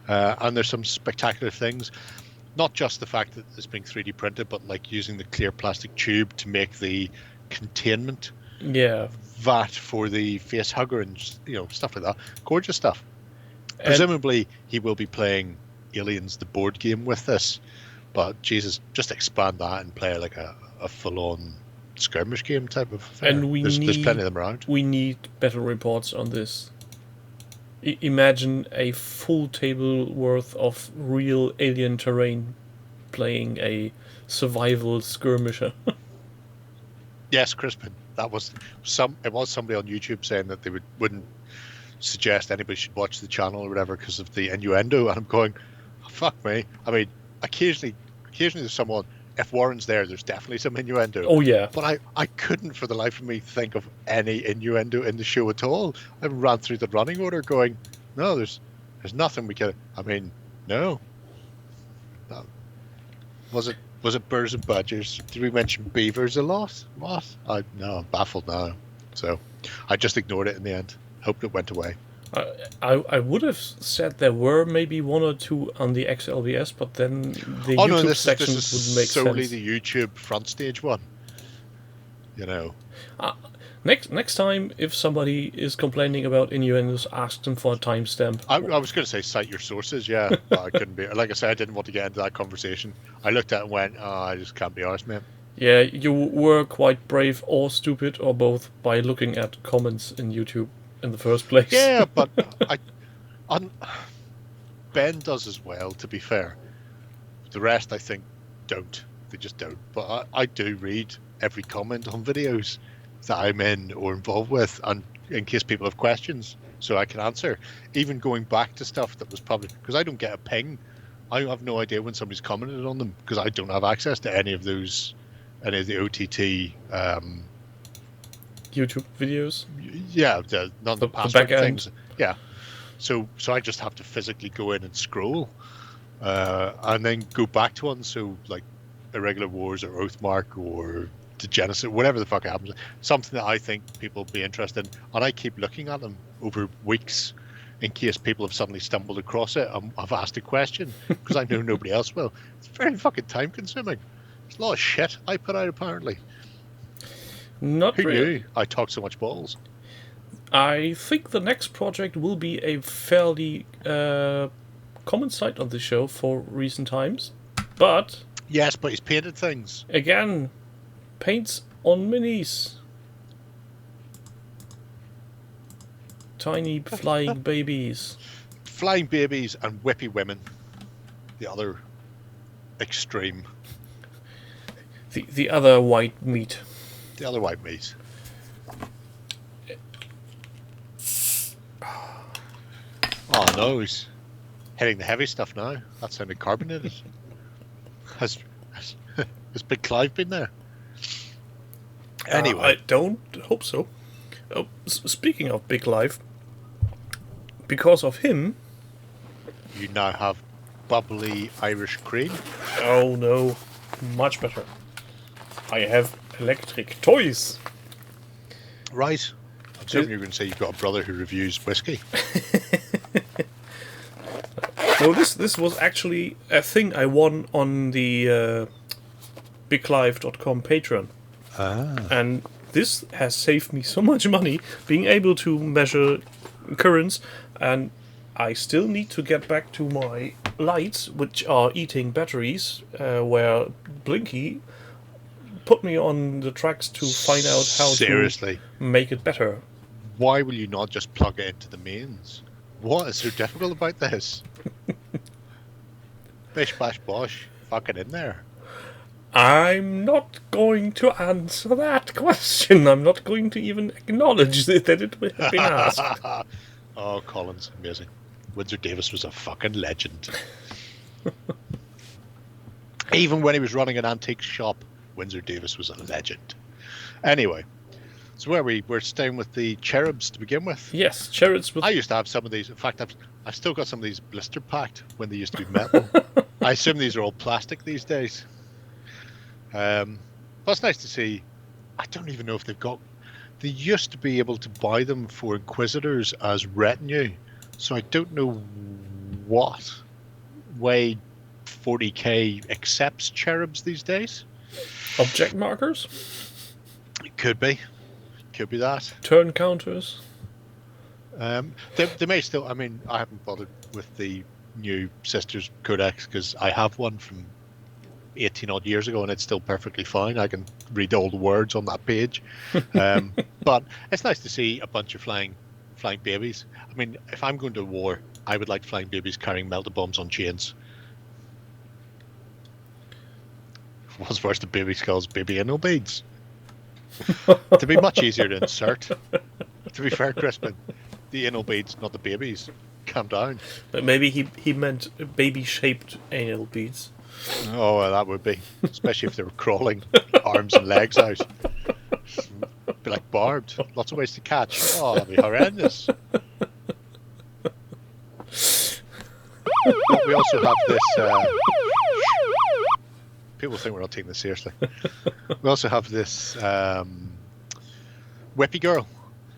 S4: And there's some spectacular things. Not just the fact that it's being 3D printed, but like using the clear plastic tube to make the containment vat for the face hugger and stuff like that. Gorgeous stuff. And presumably he will be playing Aliens, the board game, with this. But Jesus, just expand that and play like a full-on skirmish game type of thing.
S3: And
S4: there's plenty of them around.
S3: We need better reports on this. Imagine a full table worth of real alien terrain playing a survival skirmisher.
S4: Yes, Crispin. It was somebody on YouTube saying that they wouldn't suggest anybody should watch the channel or whatever because of the innuendo, and I'm going, oh, fuck me. I mean, occasionally there's someone. If Warren's there's definitely some innuendo.
S3: Oh yeah.
S4: But I couldn't for the life of me think of any innuendo in the show at all. I ran through the running order going, no, there's nothing we can. I mean, no. Was it birds and badgers? Did we mention beavers a lot? What? I'm baffled now. So I just ignored it in the end. Hoped it went away.
S3: I would have said there were maybe one or two on the XLBS, but then the YouTube section would make sense.
S4: Solely the YouTube front stage one.
S3: Next time, if somebody is complaining about innuendos, ask them for a timestamp.
S4: I was going to say cite your sources, yeah, but I couldn't be. Like I said, I didn't want to get into that conversation. I looked at it and went, I just can't be arsed, man.
S3: Yeah, you were quite brave or stupid or both by looking at comments in YouTube in the first place.
S4: Yeah, but Ben does as well, to be fair. The rest, I think, don't. They just don't. But I do read every comment on videos that I'm in or involved with, and in case people have questions, so I can answer. Even going back to stuff that was probably... Because I don't get a ping. I have no idea when somebody's commented on them, because I don't have access to any of the OTT...
S3: YouTube videos?
S4: Yeah, none of the password things. Yeah. So I just have to physically go in and scroll, and then go back to one. So like Irregular Wars or Oathmark or the Genesis, whatever the fuck happens, something that I think people will be interested in, and I keep looking at them over weeks in case people have suddenly stumbled across it and I've asked a question, because I know nobody else will. It's very fucking time consuming. It's a lot of shit I put out apparently.
S3: Not
S4: Who
S3: really.
S4: knew I talk so much balls?
S3: I think the next project will be a fairly common sight on the show for recent times. But...
S4: Yes, but he's painted things.
S3: Again, paints on minis. Tiny flying babies.
S4: Flying babies and whippy women. The other extreme.
S3: The other white meat.
S4: The other white meat. Oh no, he's hitting the heavy stuff now. That sounded carbonated. Has Big Clive been there? Anyway.
S3: I don't hope so. Oh, speaking of Big Clive, because of him...
S4: You now have bubbly Irish cream.
S3: Oh no, much better. I have electric toys.
S4: Right. I'm assuming you're going to say you've got a brother who reviews whiskey.
S3: No, this was actually a thing I won on the BigClive.com Patreon. And this has saved me so much money, being able to measure currents, and I still need to get back to my lights which are eating batteries, where Blinky put me on the tracks to find out how
S4: Seriously?
S3: to make it better.
S4: Why will you not just plug it into the mains? What is so difficult about this? Bish bash bosh, fuck it in there.
S3: I'm not going to answer that question. I'm not going to even acknowledge that it would have been asked.
S4: Oh, Collins, amazing. Windsor Davis was a fucking legend. Even when he was running an antique shop, Windsor Davis was a legend. Anyway, so we're staying with the cherubs to begin with.
S3: Yes, cherubs with...
S4: I used to have some of these. In fact, I've still got some of these blister packed when they used to be metal. I assume these are all plastic these days. But it's nice to see. I don't even know if they've got... They used to be able to buy them for Inquisitors as retinue. So I don't know what way 40k accepts cherubs these days.
S3: Object markers?
S4: It could be. Could be that.
S3: Turn counters?
S4: They may still... I mean, I haven't bothered with the new Sisters Codex because I have one from 18 odd years ago and it's still perfectly fine. I can read all the words on that page. But it's nice to see a bunch of flying babies. I mean, if I'm going to war, I would like flying babies carrying melted bombs on chains. What's worse than baby skulls, baby anal beads? To be much easier to insert. To be fair, Crispin, the anal beads, not the babies. Calm down.
S3: But maybe he meant baby-shaped anal beads.
S4: Oh, well, that would be. Especially if they were crawling, arms and legs out. Be like barbed. Lots of ways to catch. Oh, that'd be horrendous. But we also have this... people think we're not taking this seriously. We also have this Whippy Girl.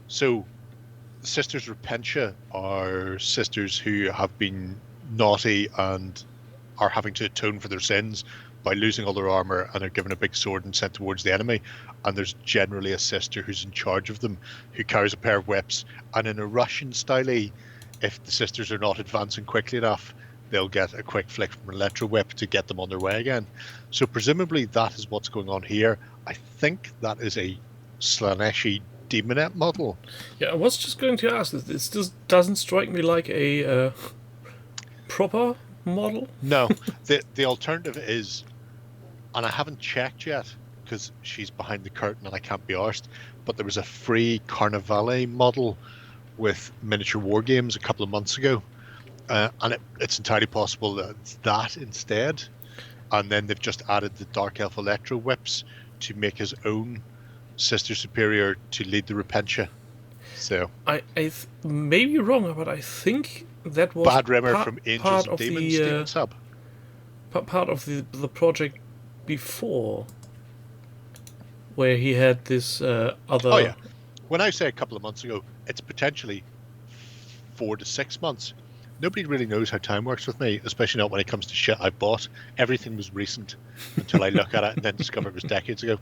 S4: So, Sisters Repentia are sisters who have been naughty and are having to atone for their sins by losing all their armor, and are given a big sword and sent towards the enemy. And there's generally a sister who's in charge of them, who carries a pair of whips. And in a Russian style, if the sisters are not advancing quickly enough, they'll get a quick flick from an electro whip to get them on their way again. So presumably that is what's going on here. I think that is a Slaneshi Demonette model.
S3: Yeah, I was just going to ask this. This just doesn't strike me like a proper model.
S4: No, the alternative is, and I haven't checked yet because she's behind the curtain and I can't be arsed, but there was a free Carnivale model with miniature war games a couple of months ago. And it's entirely possible that it's that instead. And then they've just added the Dark Elf Electro Whips to make his own Sister Superior to lead the Repentia. So
S3: I may be wrong, but I think that was
S4: Bad Rimmer from Angels and Demons Demon Sub.
S3: Part of the project before, where he had this other...
S4: Oh yeah. When I say a couple of months ago, it's potentially 4 to 6 months. Nobody really knows how time works with me, especially not when it comes to shit I bought. Everything was recent until I look at it and then discover it was decades ago.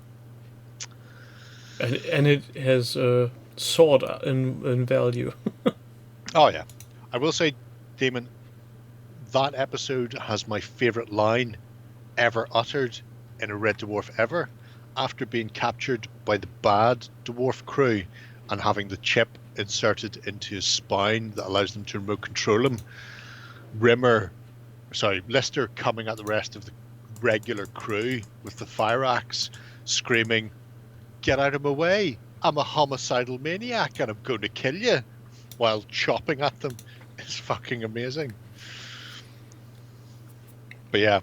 S3: And it has soared in value.
S4: Oh yeah. I will say, Damon, that episode has my favourite line ever uttered in a Red Dwarf ever, after being captured by the bad dwarf crew and having the chip inserted into his spine that allows them to remote control him. Lister coming at the rest of the regular crew with the fire axe, screaming, "Get out of my way! I'm a homicidal maniac and I'm going to kill you," while chopping at them. It's fucking amazing. But yeah,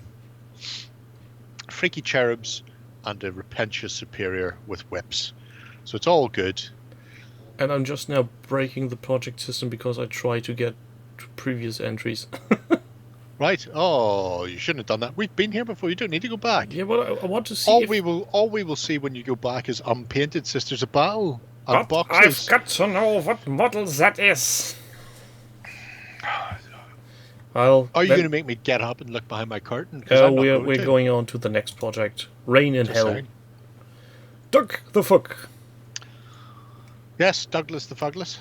S4: freaky cherubs and a Repentia Superior with whips. So it's all good.
S3: And I'm just now breaking the project system because I tried to get to previous entries.
S4: Right. Oh, you shouldn't have done that. We've been here before. You don't need to go back.
S3: Yeah, well, I want to see.
S4: All we will see when you go back is unpainted Sisters of Battle and
S3: But
S4: boxes.
S3: I've got to know what model that is.
S4: Are you going to make me get up and look behind my curtain?
S3: We're going on to the next project. Rain in Hell.
S4: Saying.
S3: Doug the Fuck.
S4: Yes, Douglas the Fugless.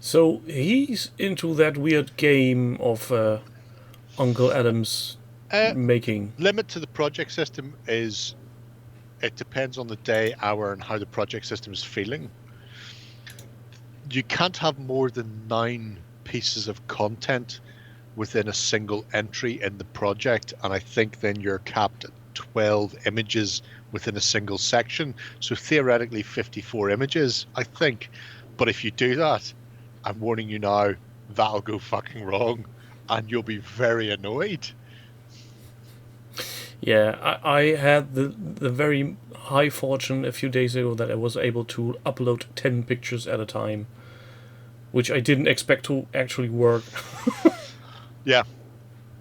S3: So he's into that weird game of Uncle Adam's making?
S4: Limit to the project system is it depends on the day, hour, and how the project system is feeling. You can't have more than 9 pieces of content within a single entry in the project, and I think then you're capped at 12 images within a single section. So theoretically 54 images, I think. But if you do that, I'm warning you now, that'll go fucking wrong and you'll be very annoyed.
S3: Yeah, I had the very high fortune a few days ago that I was able to upload 10 pictures at a time, which I didn't expect to actually work.
S4: Yeah.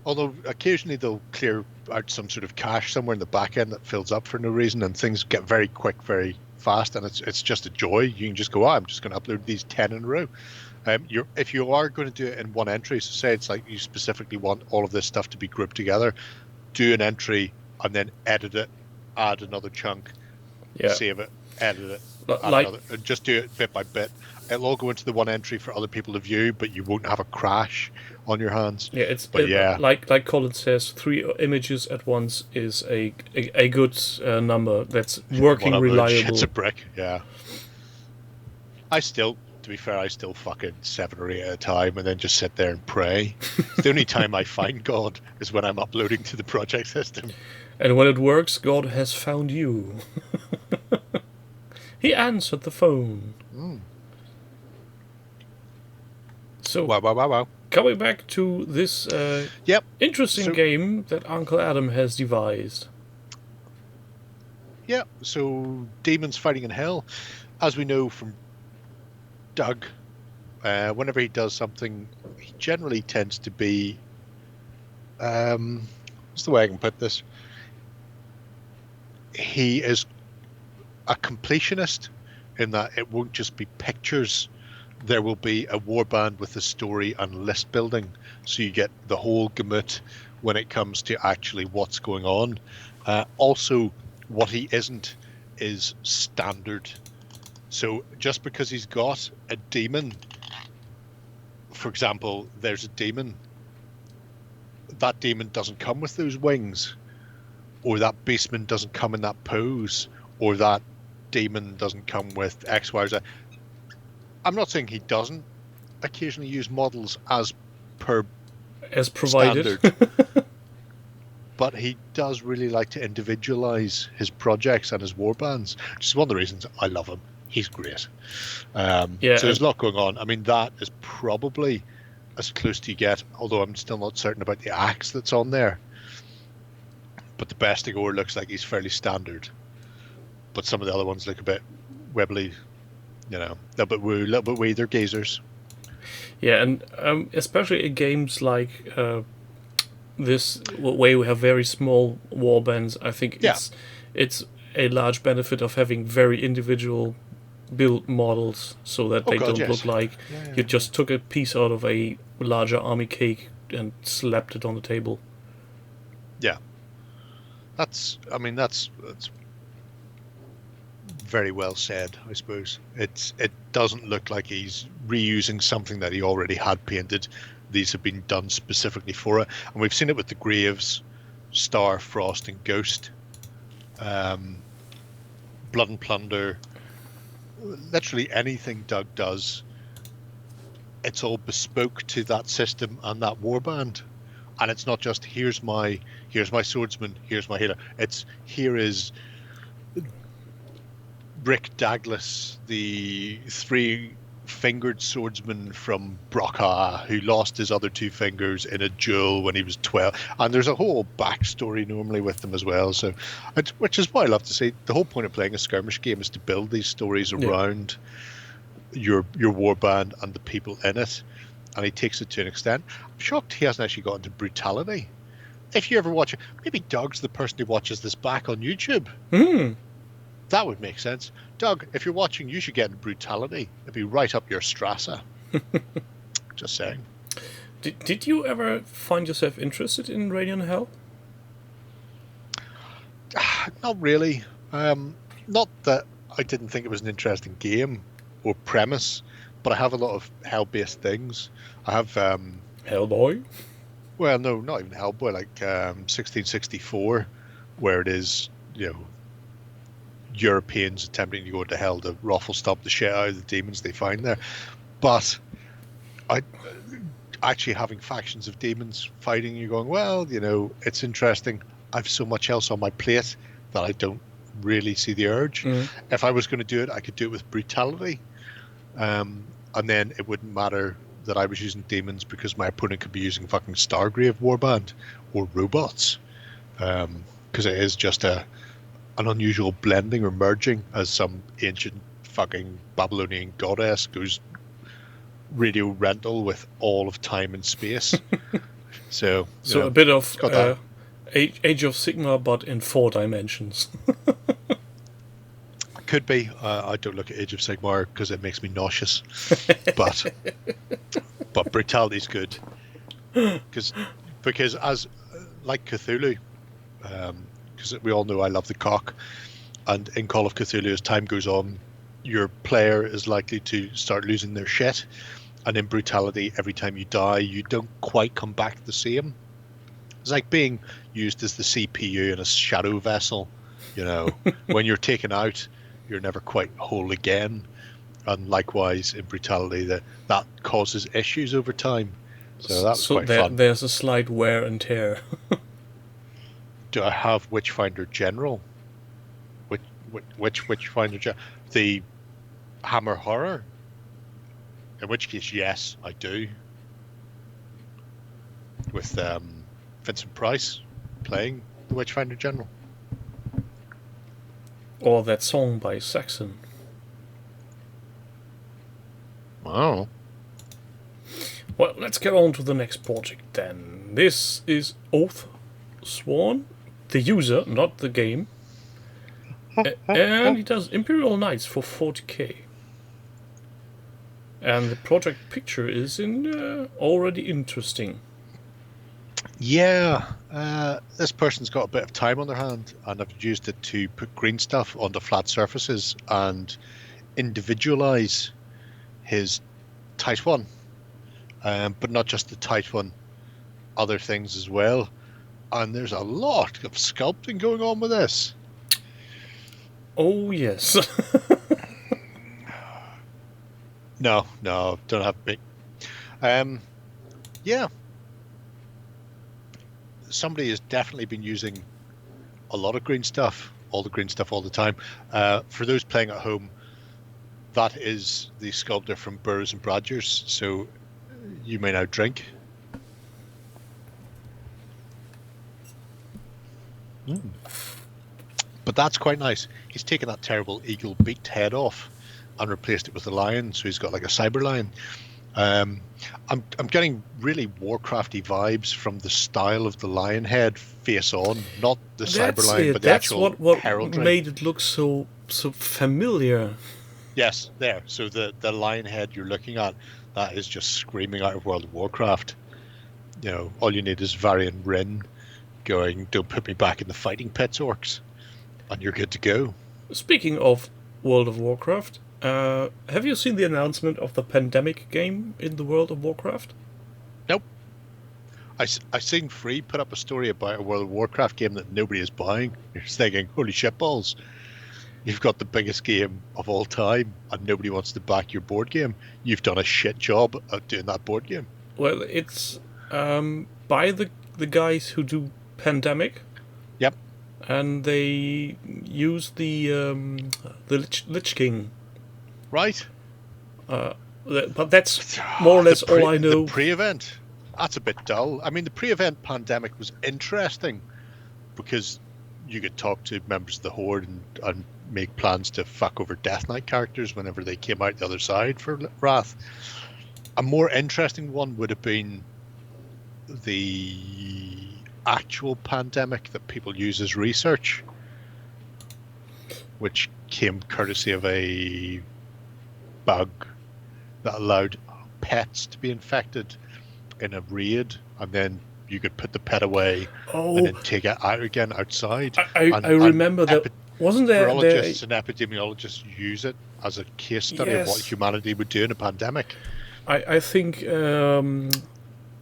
S4: Although occasionally they'll clear out some sort of cache somewhere in the back end that fills up for no reason, and things get very quick, very fast, and it's just a joy. You can just go, I'm just going to upload these 10 in a row. If you are going to do it in one entry, so say it's like you specifically want all of this stuff to be grouped together, do an entry and then edit it, add another chunk, save it, edit it, add another, and just do it bit by bit. It'll all go into the one entry for other people to view, but you won't have a crash on your hands.
S3: Yeah, like Colin says, 3 images at once is a good number that's working reliable.
S4: It's a brick, yeah. To be fair, I still fucking 7 or 8 at a time and then just sit there and pray. The only time I find God is when I'm uploading to the project system.
S3: And when it works, God has found you. He answered the phone. So,
S4: wow.
S3: Coming back to this interesting game that Uncle Adam has devised.
S4: Yeah, so Demons Fighting in Hell. As we know from Doug, whenever he does something, he generally tends to be... what's the way I can put this? He is a completionist in that it won't just be pictures. There will be a warband with a story and list building, so you get the whole gamut when it comes to actually what's going on. Also, what he isn't is standard. So just because he's got a demon, for example, there's a demon, that demon doesn't come with those wings, or that beastman doesn't come in that pose, or that demon doesn't come with X, Y, or Z. I'm not saying he doesn't occasionally use models as provided, standard, but he does really like to individualize his projects and his warbands, which is one of the reasons I love him. He's great. So there's a lot going on. I mean, that is probably as close to you get, although I'm still not certain about the axe that's on there. But the Bestigor looks like he's fairly standard. But some of the other ones look a bit wibbly. You know, a little bit wee, they're gazers.
S3: Yeah, and especially in games like this, where we have very small warbands, I think it's a large benefit of having very individual build models, so that they don't look like you just took a piece out of a larger army cake and slapped it on the table.
S4: Yeah, that's very well said, I suppose. It doesn't look like he's reusing something that he already had painted. These have been done specifically for it, and we've seen it with the Graves, Star, Frost, and Ghost, Blood and Plunder. Literally anything Doug does, it's all bespoke to that system and that warband. And it's not just here's my swordsman, here's my healer. It's here is Rick Douglas, the 3-fingered swordsman from Brocka, who lost his other 2 fingers in a duel when he was 12. And there's a whole backstory normally with them as well. So, which is what I love to see. The whole point of playing a skirmish game is to build these stories around your warband and the people in it. And he takes it to an extent. I'm shocked he hasn't actually got into brutality. If you ever watch it, maybe Doug's the person who watches this back on YouTube. That would make sense. Doug, if you're watching, you should get into brutality. It'd be right up your strasser. Just saying.
S3: Did you ever find yourself interested in Radiant Hell?
S4: Not really. Not that I didn't think it was an interesting game or premise, but I have a lot of hell-based things. I have...
S3: Hellboy?
S4: Well, no, not even Hellboy, like 1664, where it is, Europeans attempting to go to hell to ruffle stop the shit out of the demons they find there. But actually having factions of demons fighting, you're going, well, it's interesting. I've so much else on my plate that I don't really see the urge. If I was going to do it, I could do it with brutality. And then it wouldn't matter that I was using demons because my opponent could be using fucking Stargrave Warband or robots. Because it is just an unusual blending or merging as some ancient fucking Babylonian goddess goes radio rental with all of time and space. So
S3: a bit of Age of Sigma, but in 4 dimensions.
S4: Could be. I don't look at Age of Sigmar because it makes me nauseous. but brutality's good because as like Cthulhu, because we all know I love the cock, and in Call of Cthulhu, as time goes on, your player is likely to start losing their shit, and in brutality, every time you die, you don't quite come back the same. It's like being used as the CPU in a shadow vessel. When you're taken out, you're never quite whole again. And likewise, in brutality, that causes issues over time. So that's quite fun.
S3: There's a slight wear and tear.
S4: Do I have Witchfinder General? Which Witchfinder General? The Hammer Horror? In which case, yes, I do. With Vincent Price playing the Witchfinder General.
S3: Or that song by Saxon.
S4: Wow.
S3: Well, let's get on to the next project then. This is Oath Sworn, the user, not the game. And he does Imperial Knights for 40k. And the project picture is already interesting.
S4: Yeah, this person's got a bit of time on their hand, and I've used it to put green stuff onto flat surfaces and individualize his tight one. But not just the tight one, other things as well. And there's a lot of sculpting going on with this.
S3: Oh, yes.
S4: No, don't have big. Yeah. Somebody has definitely been using a lot of green stuff, all the green stuff all the time. For those playing at home, that is the sculptor from Burrows and Bradgers, so you may now drink. But that's quite nice. He's taken that terrible eagle-beaked head off and replaced it with a lion, so he's got like a cyber lion. I'm getting really Warcrafty vibes from the style of the lion head face on, not the cyber lion, but the actual heraldry.
S3: What made it look so familiar.
S4: Yes, there. So the lion head you're looking at, that is just screaming out of World of Warcraft. All you need is Varian Rin going, "Don't put me back in the fighting pits, orcs," and you're good to go.
S3: Speaking of World of Warcraft, have you seen the announcement of the pandemic game in the World of Warcraft?
S4: Nope. I seen Free put up a story about a World of Warcraft game that nobody is buying. You're thinking, holy shitballs. You've got the biggest game of all time and nobody wants to back your board game. You've done a shit job at doing that board game.
S3: Well, it's by the guys who do Pandemic.
S4: Yep.
S3: And they use the Lich King.
S4: Right.
S3: But that's more or less all I know.
S4: The pre-event, that's a bit dull. I mean, the pre-event Pandemic was interesting because you could talk to members of the Horde and make plans to fuck over Death Knight characters whenever they came out the other side for Wrath. A more interesting one would have been the actual Pandemic that people use as research, which came courtesy of a bug that allowed pets to be infected in a raid, and then you could put the pet away and then take it out again outside.
S3: I remember that. Wasn't there...
S4: Virologists and epidemiologists use it as a case study of what humanity would do in a pandemic.
S3: I think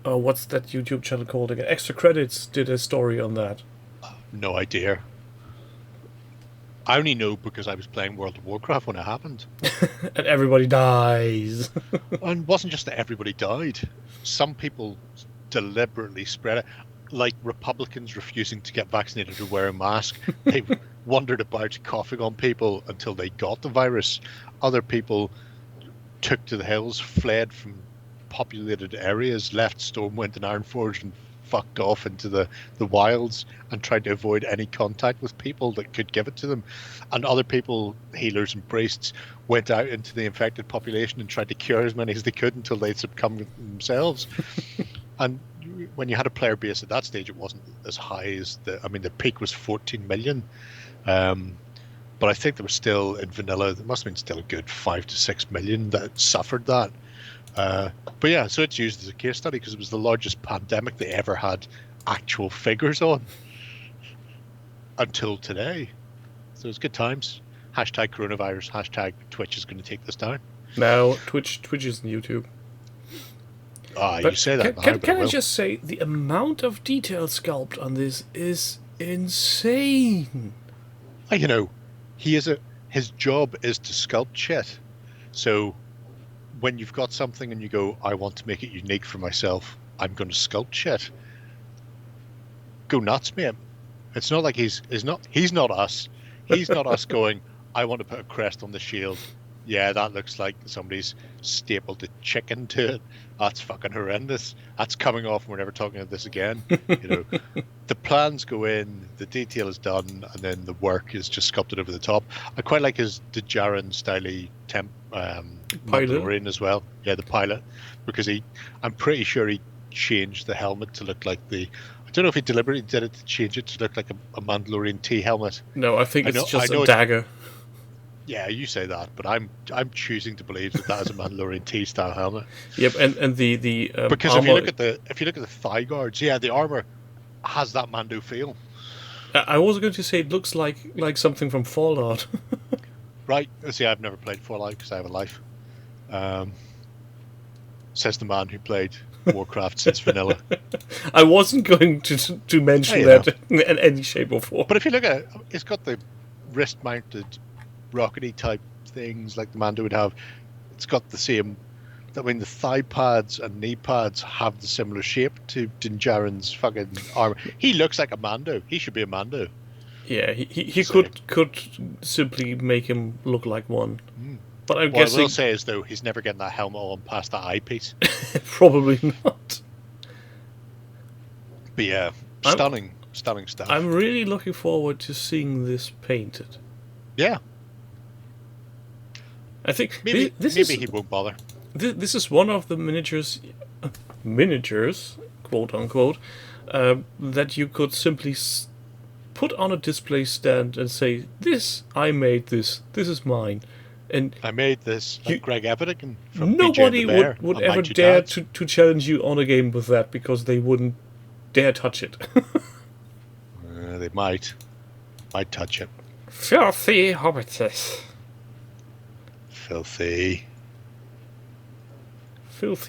S3: What's that YouTube channel called again? Extra Credits did a story on that.
S4: No idea. I only know because I was playing World of Warcraft when it happened.
S3: And everybody dies.
S4: And it wasn't just that everybody died. Some people deliberately spread it. Like Republicans refusing to get vaccinated or wear a mask. They wandered about coughing on people until they got the virus. Other people took to the hills, fled from populated areas, left Stormwind and Ironforge and fucked off into the wilds and tried to avoid any contact with people that could give it to them. And other people, healers and priests, went out into the infected population and tried to cure as many as they could until they succumbed themselves. And when you had a player base at that stage, it wasn't as high as the peak was 14 million. But I think there was still, in vanilla, there must have been still a good 5 to 6 million that suffered that. But yeah, so it's used as a case study because it was the largest pandemic they ever had actual figures on until today. So it's good times. Hashtag coronavirus, hashtag Twitch is going to take this down.
S3: Now, Twitch isn't YouTube.
S4: You say that now,
S3: Can I just say, the amount of detail sculpt on this is insane.
S4: You know, his job is to sculpt shit. So when you've got something and you go, I want to make it unique for myself, I'm going to sculpt shit. Go nuts, mate. It's not like he's not us. He's not us going, I want to put a crest on the shield. Yeah, that looks like somebody's stapled a chicken to it. That's fucking horrendous. That's coming off. We're never talking about this again. You know, the plans go in, the detail is done, and then the work is just sculpted over the top. I quite like his Djarin styley Mandalorian as well. Yeah, the pilot, because I'm pretty sure he changed the helmet to look like I don't know if he deliberately did it to change it to look like a Mandalorian T helmet.
S3: No, I think it's just a dagger.
S4: Yeah, you say that, but I'm choosing to believe that is a Mandalorian T style helmet.
S3: Yep, and the
S4: because
S3: armor,
S4: if you look at the thigh guards, yeah, the armor has that Mando feel.
S3: I was going to say it looks like something from Fallout.
S4: Right. See, I've never played Fallout because I have a life. Says the man who played Warcraft since vanilla.
S3: I wasn't going to mention that in any shape or form.
S4: But if you look at it, it's got the wrist-mounted rockety type things like the Mando would have. It's got the same. I mean, the thigh pads and knee pads have the similar shape to Din fucking armor. He looks like a Mando. He should be a Mando.
S3: Yeah, he could simply make him look like one. But I'm
S4: what
S3: guessing
S4: I will say is, though, he's never getting that helmet on past that eyepiece.
S3: Probably not.
S4: But yeah, stunning stuff.
S3: I'm really looking forward to seeing this painted.
S4: Yeah.
S3: I think
S4: maybe he won't bother.
S3: This is one of the miniatures, quote unquote, that you could simply put on a display stand and say, "This I made. This is mine." And
S4: I made this. Like Greg Everigan from
S3: nobody
S4: BJ and the Bear,
S3: would ever dare to challenge you on a game with that because they wouldn't dare touch it.
S4: They might touch it.
S3: Filthy hobbitess.
S4: Filthy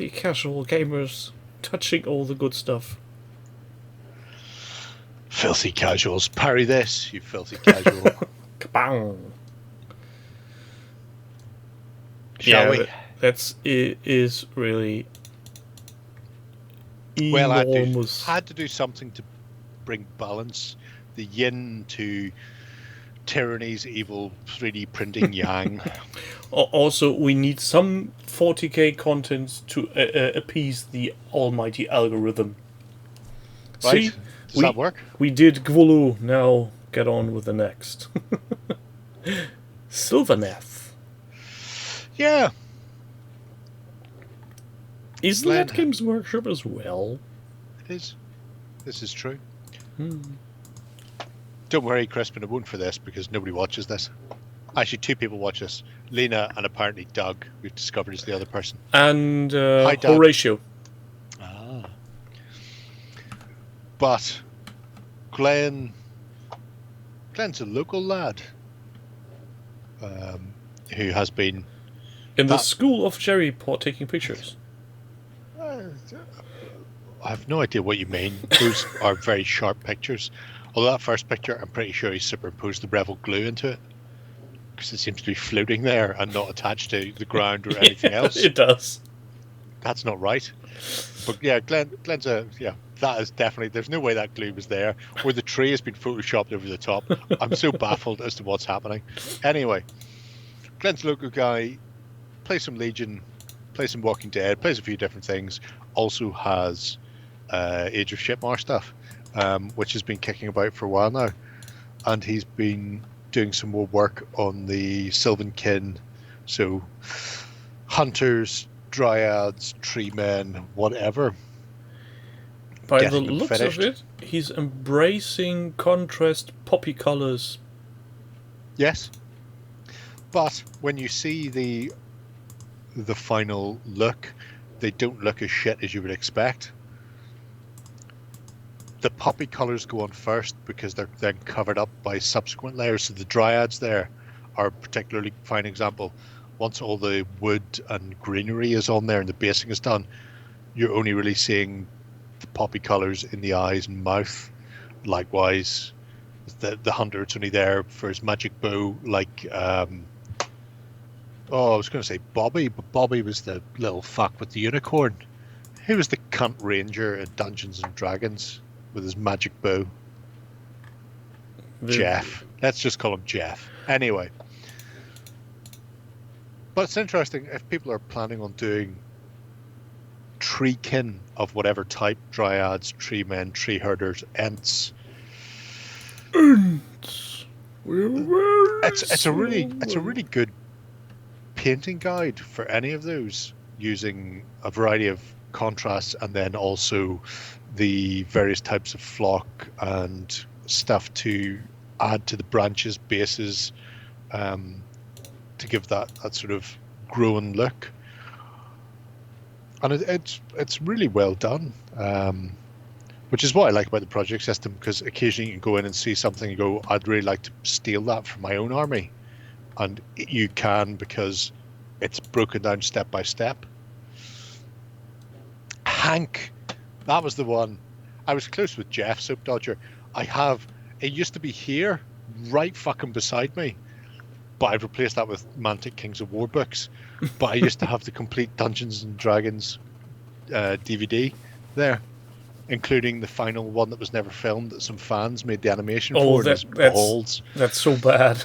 S3: casual gamers touching all the good stuff.
S4: Filthy casuals. Parry this, you filthy casual.
S3: Kabang.
S4: Shall we?
S3: It is really
S4: well,
S3: enormous.
S4: I had to do something to bring balance. The yin to tyranny's evil 3D printing yang.
S3: Also, we need some 40k content to appease the almighty algorithm.
S4: Right?
S3: See,
S4: Does that work?
S3: We did Gvulu, now get on with the next. Sylvaneth.
S4: Yeah.
S3: Isn't that Games Workshop as well?
S4: It is. This is true. Don't worry, Crispin, it won't for this because nobody watches this. Actually, 2 people watch this. Lena and apparently Doug, we've discovered is the other person.
S3: And
S4: Hi, Doug.
S3: Horatio.
S4: But Glenn's a local lad who has been
S3: in the school of Jerry taking pictures.
S4: I have no idea what you mean. Those are very sharp pictures. Although that first picture, I'm pretty sure he superimposed the Breville glue into it. Because it seems to be floating there and not attached to the ground or anything else.
S3: It does.
S4: That's not right. But yeah, Glenn's that is definitely, there's no way that glue was there, or the tree has been photoshopped over the top. I'm so baffled as to what's happening. Anyway, Glenn's a local guy, plays some Legion, plays some Walking Dead, plays a few different things, also has Age of Shitmar stuff, which has been kicking about for a while now. And he's been doing some more work on the Sylvan Kin, so hunters, dryads, tree men, whatever.
S3: By the looks of it, he's embracing contrast poppy colors.
S4: Yes, but when you see the final look, they don't look as shit as you would expect. The poppy colors go on first because they're then covered up by subsequent layers. So the dryads there are a particularly fine example. Once all the wood and greenery is on there and the basing is done, you're only really seeing the poppy colors in the eyes and mouth. Likewise, the hunter, it's only there for his magic bow, like I was going to say Bobby, but Bobby was the little fuck with the unicorn. He was the cunt ranger in Dungeons and Dragons with his magic bow. Jeff. Let's just call him Jeff. Anyway. But it's interesting if people are planning on doing tree kin of whatever type, dryads, tree men, tree herders, ents. It's a really good painting guide for any of those, using a variety of contrasts and then also the various types of flock and stuff to add to the branches, bases, to give that sort of grown look. And it's really well done, which is what I like about the project system, because occasionally you can go in and see something and go, I'd really like to steal that for my own army. And you can, because it's broken down step by step. Hank, that was the one. I was close with Jeff, Soap Dodger. It used to be here, right fucking beside me. But I've replaced that with Mantic Kings of War books. But I used to have the complete Dungeons and Dragons DVD there, including the final one that was never filmed that some fans made the animation for. That's
S3: so bad.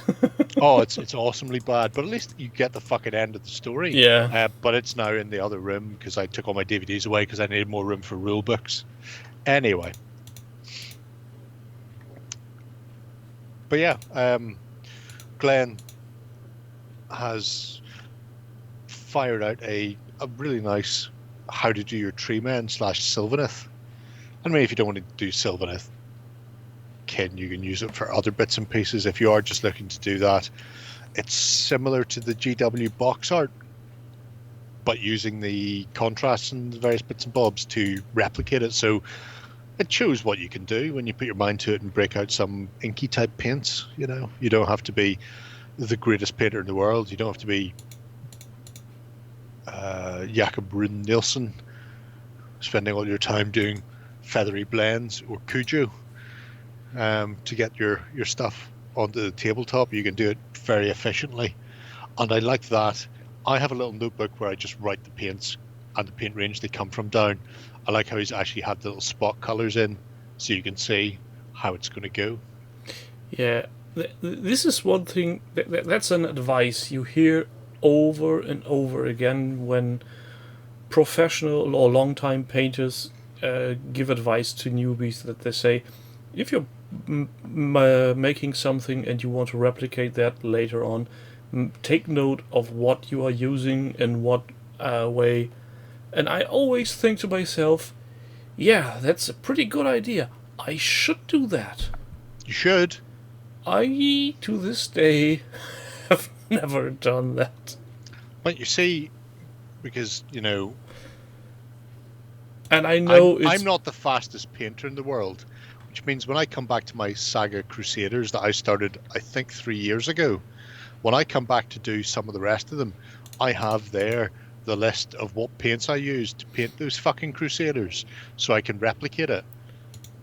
S4: Oh, it's awesomely bad. But at least you get the fucking end of the story.
S3: Yeah.
S4: But it's now in the other room because I took all my DVDs away because I needed more room for rule books. Anyway. But yeah, Glenn has fired out a really nice how to do your tree men / Sylvaneth. I mean, if you don't want to do Sylvaneth kin, you can use it for other bits and pieces. If you are just looking to do that, it's similar to the GW box art, but using the contrasts and the various bits and bobs to replicate it. So it shows what you can do when you put your mind to it and break out some inky type paints. You know, you don't have to be the greatest painter in the world. You don't have to be Jakob Rune-Nielsen, spending all your time doing feathery blends, or Cujo, to get your stuff onto the tabletop. You can do it very efficiently, and I like that. I have a little notebook where I just write the paints and the paint range they come from down. I like how he's actually had the little spot colors in, so you can see how it's going to go.
S3: Yeah, this is one thing that's an advice you hear over and over again when professional or long-time painters give advice to newbies, that they say, if you're making something and you want to replicate that later on, take note of what you are using and what way. And I always think to myself, yeah, that's a pretty good idea. I should do that.
S4: You should.
S3: I, to this day, have never done that.
S4: But you see, because, you know...
S3: And I know
S4: I'm not the fastest painter in the world, which means when I come back to my Saga Crusaders that I started, I think, 3 years ago, when I come back to do some of the rest of them, I have there the list of what paints I used to paint those fucking Crusaders so I can replicate it.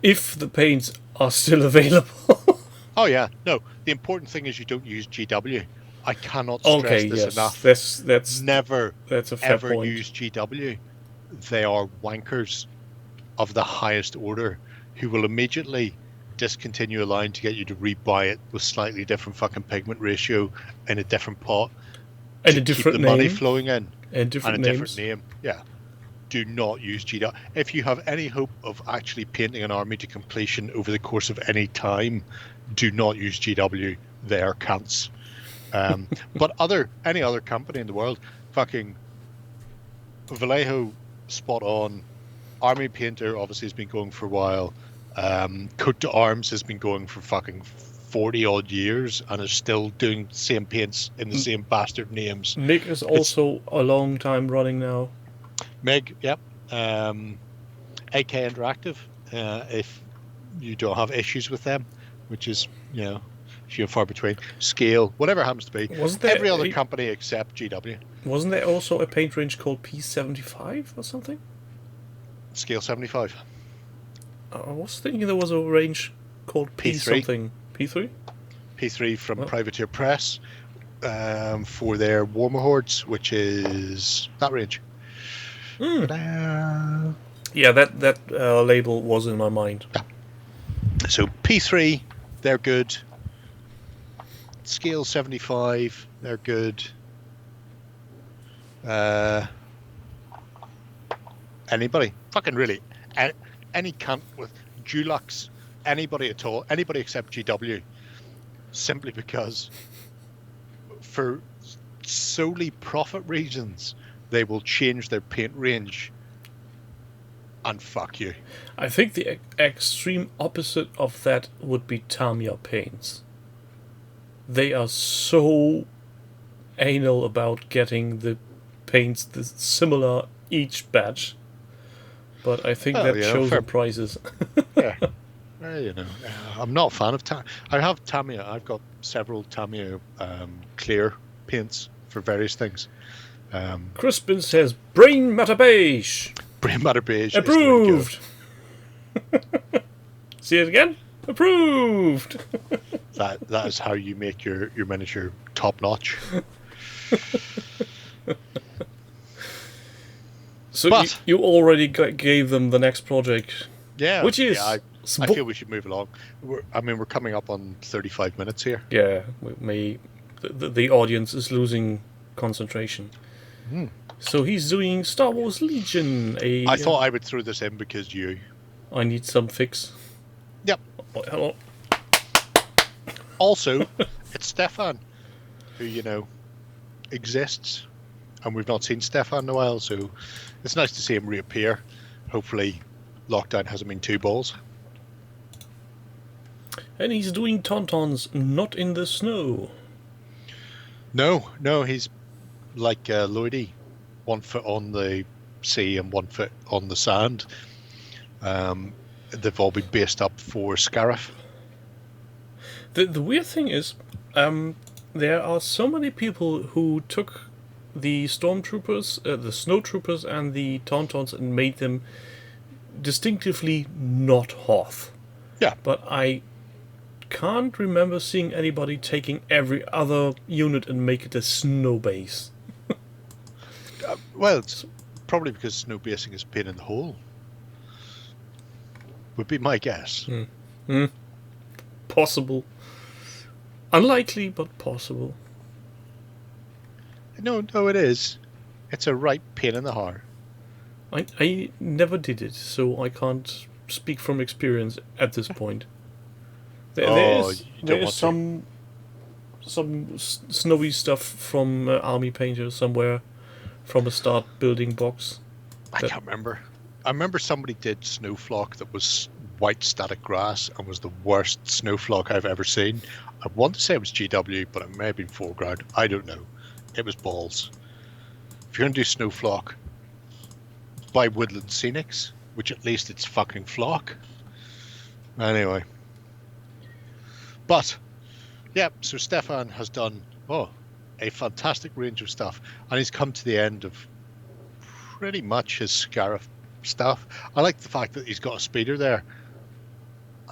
S3: If the paints are still available.
S4: Oh yeah, no. The important thing is you don't use GW. I cannot stress this enough.
S3: That's
S4: Never
S3: a fair
S4: ever
S3: point.
S4: use GW. They are wankers of the highest order who will immediately discontinue a line to get you to rebuy it with slightly different fucking pigment ratio in a different pot
S3: And
S4: to
S3: a different
S4: keep the money
S3: name.
S4: flowing in.
S3: And different
S4: and a
S3: names.
S4: different name. Yeah. Do not use GW. If you have any hope of actually painting an army to completion over the course of any time, do not use GW. They are cunts. But any other company in the world, fucking Vallejo, spot on. Army Painter obviously has been going for a while. Coat to Arms has been going for fucking 40 odd years and is still doing the same paints in the same bastard names.
S3: MIG is also a long time running now.
S4: Meg, yep. AK Interactive, if you don't have issues with them, which is, few and far between. Scale, whatever happens to be.
S3: Wasn't there
S4: every other company except GW.
S3: Wasn't there also a paint range called P75 or something?
S4: Scale 75.
S3: I was thinking there was a range called P
S4: P3.
S3: something. P3?
S4: P3 from
S3: Oh.
S4: Privateer Press for their Warmer Hordes, which is that range.
S3: Yeah, that label was in my mind.
S4: So P3, they're good. Scale 75, they're good. Anybody, fucking really, any cunt with Dulux, anybody at all, anybody except GW, simply because for solely profit reasons, they will change their paint range and fuck you.
S3: I think the extreme opposite of that would be Tamiya paints. They are so anal about getting the paints similar each batch, but I think that shows
S4: fair.
S3: in prices.
S4: Yeah. I'm not a fan of Tamiya. I have Tamiya. I've got several Tamiya clear paints for various things.
S3: Crispin says, "Brain matter beige."
S4: Brain matter beige. is the way to go.
S3: Approved. See it again? Approved.
S4: That is how you make your miniature top notch.
S3: So
S4: But-
S3: you already gave them the next project,
S4: Yeah.
S3: which is
S4: I feel we should move along. We're coming up on 35 minutes here.
S3: yeah. The audience is losing concentration. So he's doing Star Wars Legion.
S4: I thought I would throw this in because you.
S3: I need some fix.
S4: Yep.
S3: Oh, hello.
S4: Also, it's Stefan, who exists, and we've not seen Stefan in a while, so it's nice to see him reappear. Hopefully, lockdown hasn't been too balls.
S3: And he's doing Tauntauns not in the snow.
S4: No, he's like Lloydie, 1 foot on the sea and 1 foot on the sand. They've all been based up for Scarif.
S3: The weird thing is, there are so many people who took the Stormtroopers, the Snowtroopers, and the Tauntauns and made them distinctively not Hoth.
S4: Yeah.
S3: But I can't remember seeing anybody taking every other unit and make it a snow base.
S4: Well, it's probably because snow basing is a pain in the hole. Would be my guess.
S3: Possible. Unlikely, but possible.
S4: No, it is. It's a right pain in the heart.
S3: I never did it, so I can't speak from experience at this point. There is some snowy stuff from Army Painter somewhere from a start building box.
S4: I can't remember. I remember somebody did snowflock that was white static grass and was the worst snowflock I've ever seen. I want to say it was GW, but it may have been foreground. I don't know. It was balls. If you're going to do snowflock, buy Woodland Scenics, which at least it's fucking flock. Anyway. But, yeah, so Stefan has done, a fantastic range of stuff. And he's come to the end of pretty much his Scarif stuff. I like the fact that he's got a speeder there.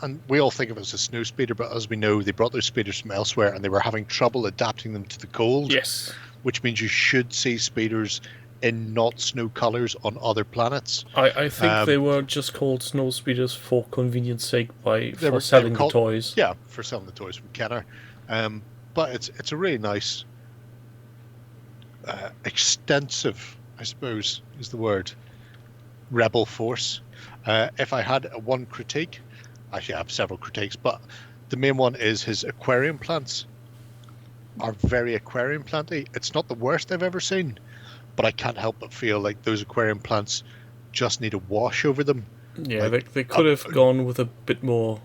S4: And we all think of it as a snow speeder, but as we know, they brought those speeders from elsewhere and they were having trouble adapting them to the cold.
S3: Yes.
S4: Which means you should see speeders in not snow colors on other planets.
S3: I think they were just called snow speeders for convenience sake for
S4: were
S3: selling
S4: called,
S3: the toys.
S4: Yeah, for selling the toys from Kenner. But it's a really nice, extensive, I suppose, is the word, rebel force. If I had one critique, actually I have several critiques, but the main one is his aquarium plants are very aquarium planty. It's not the worst I've ever seen, but I can't help but feel like those aquarium plants just need a wash over them.
S3: Yeah,
S4: like,
S3: they could have gone with a bit more.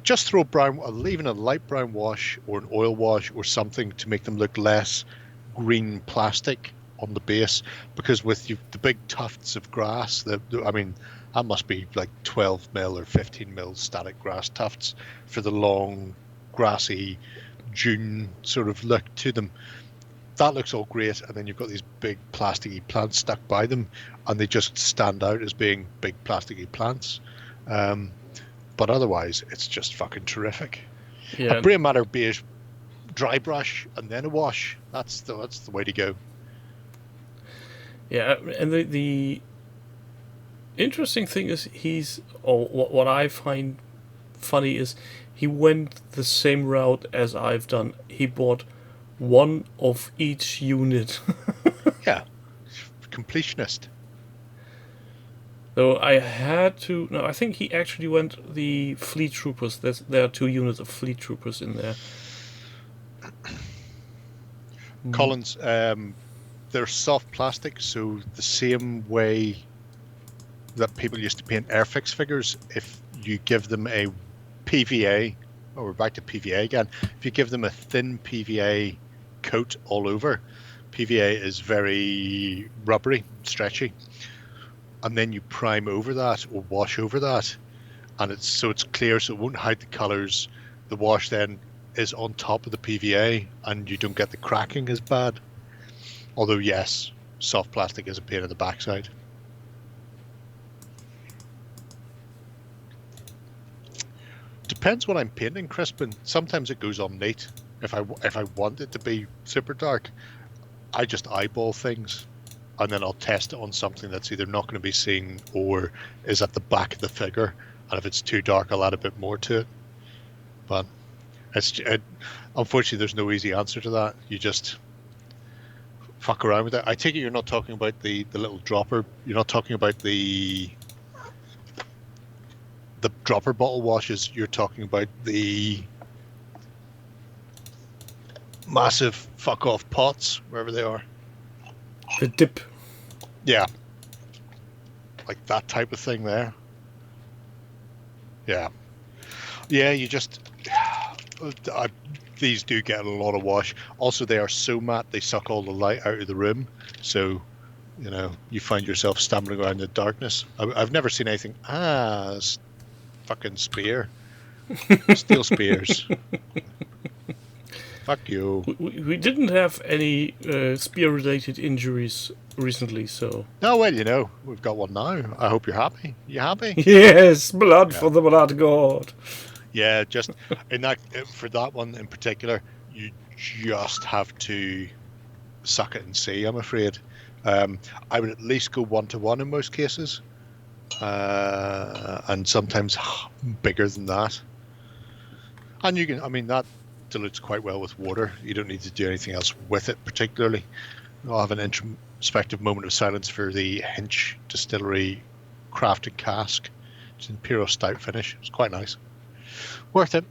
S4: Just throw even a light brown wash or an oil wash or something to make them look less green plastic on the base, because with the big tufts of grass, I mean, that must be like 12 mil or 15 mil static grass tufts for the long, grassy, dune sort of look to them. That looks all great, and then you've got these big plasticky plants stuck by them, and they just stand out as being big plasticky plants. But otherwise, it's just fucking terrific.
S3: Yeah.
S4: A Brain Matter beige dry brush and then a wash. That's the way to go.
S3: Yeah, and the interesting thing is what I find funny is he went the same route as I've done. He bought one of each unit.
S4: Yeah, completionist.
S3: So I had to. No, I think he actually went the Fleet Troopers. There are 2 units of Fleet Troopers in there.
S4: Collins, they're soft plastic, so the same way that people used to paint Airfix figures, if you give them a PVA, we're back to PVA again, if you give them a thin PVA coat all over, PVA is very rubbery, stretchy, and then you prime over that or wash over that, and it's clear, so it won't hide the colours. The wash then is on top of the PVA, and you don't get the cracking as bad. Although yes, soft plastic is a pain in the backside. Depends what I'm painting, Crispin. Sometimes it goes on neat. If I want it to be super dark, I just eyeball things, and then I'll test it on something that's either not going to be seen or is at the back of the figure. And if it's too dark, I'll add a bit more to it. But unfortunately, there's no easy answer to that. You just fuck around with it. I take it you're not talking about the little dropper. You're not talking about the dropper bottle washes. You're talking about the massive fuck off pots, wherever they are.
S3: The dip.
S4: Yeah. Like that type of thing there. Yeah. Yeah, you just... these do get a lot of wash. Also, they are so matte, they suck all the light out of the room. So, you find yourself stumbling around in the darkness. I've never seen anything as fucking spear. Steel spears. Fuck you.
S3: We didn't have any spear-related injuries recently, so...
S4: No, well, we've got one now. I hope you're happy. You happy?
S3: Yes, blood for the blood god.
S4: Yeah, just for that one in particular, you just have to suck it and see, I'm afraid. I would at least go 1-to-1 in most cases, and sometimes bigger than that. And that dilutes quite well with water. You don't need to do anything else with it particularly. I'll have an introspective moment of silence for the Hinch Distillery crafted cask. It's an Imperial Stout finish. It's quite nice. Worth it.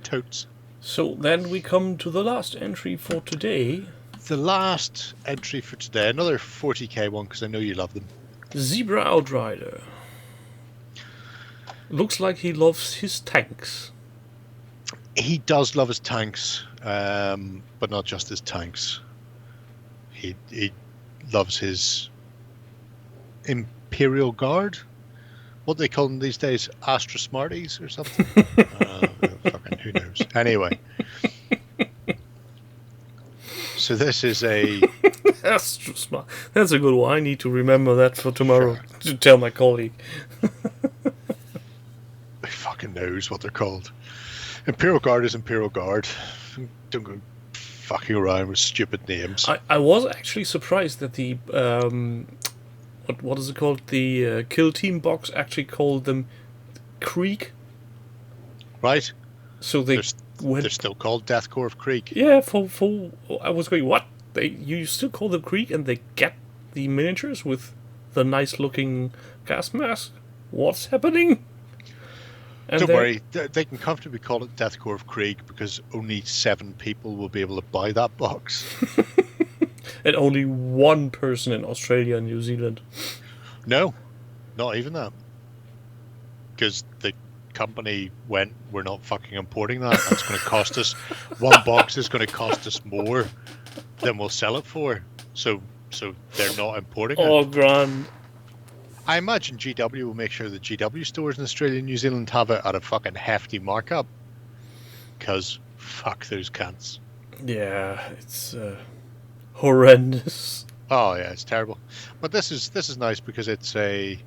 S4: Totes.
S3: So then we come to the last entry for today.
S4: The last entry for today, another 40k one, because I know you love them.
S3: Zebra Outrider. Looks like he loves his tanks.
S4: He does love his tanks, but not just his tanks. He loves his Imperial Guard. What do they call them these days? Astra Smarties or something? Fucking who knows. Anyway. So this is a
S3: That's too smart. That's a good one. I need to remember that for tomorrow to tell my colleague.
S4: Who fucking knows what they're called? Imperial Guard is Imperial Guard. Don't go fucking around with stupid names.
S3: I was actually surprised that the what is it called? The Kill Team box actually called them Creek.
S4: Right?
S3: So they
S4: They're still called Deathcore of Creek.
S3: Yeah, for I was going, what? You still call them Creek and they get the miniatures with the nice looking gas mask? What's happening? And
S4: Don't worry, they can comfortably call it Deathcore of Krieg because only 7 people will be able to buy that box.
S3: And only one person in Australia and New Zealand.
S4: No, not even that. Because the company went, we're not fucking importing that. That's going to cost us, one box is going to cost us more than we'll sell it for. So they're not importing it.
S3: Oh, grand.
S4: I imagine GW will make sure the GW stores in Australia and New Zealand have it at a fucking hefty markup. Because fuck those cunts.
S3: Yeah, it's horrendous.
S4: Oh yeah, it's terrible. But this is nice because it's a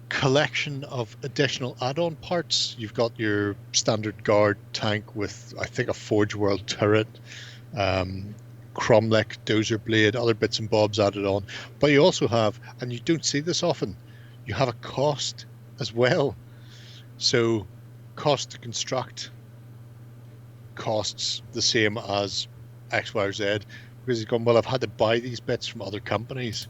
S4: collection of additional add-on parts. You've got your standard guard tank with, I think, a Forge World turret, Cromlech dozer blade, other bits and bobs added on. But you also have, and you don't see this often, you have a cost as well. So cost to construct costs the same as X, Y, or Z, because he's gone, well, I've had to buy these bits from other companies.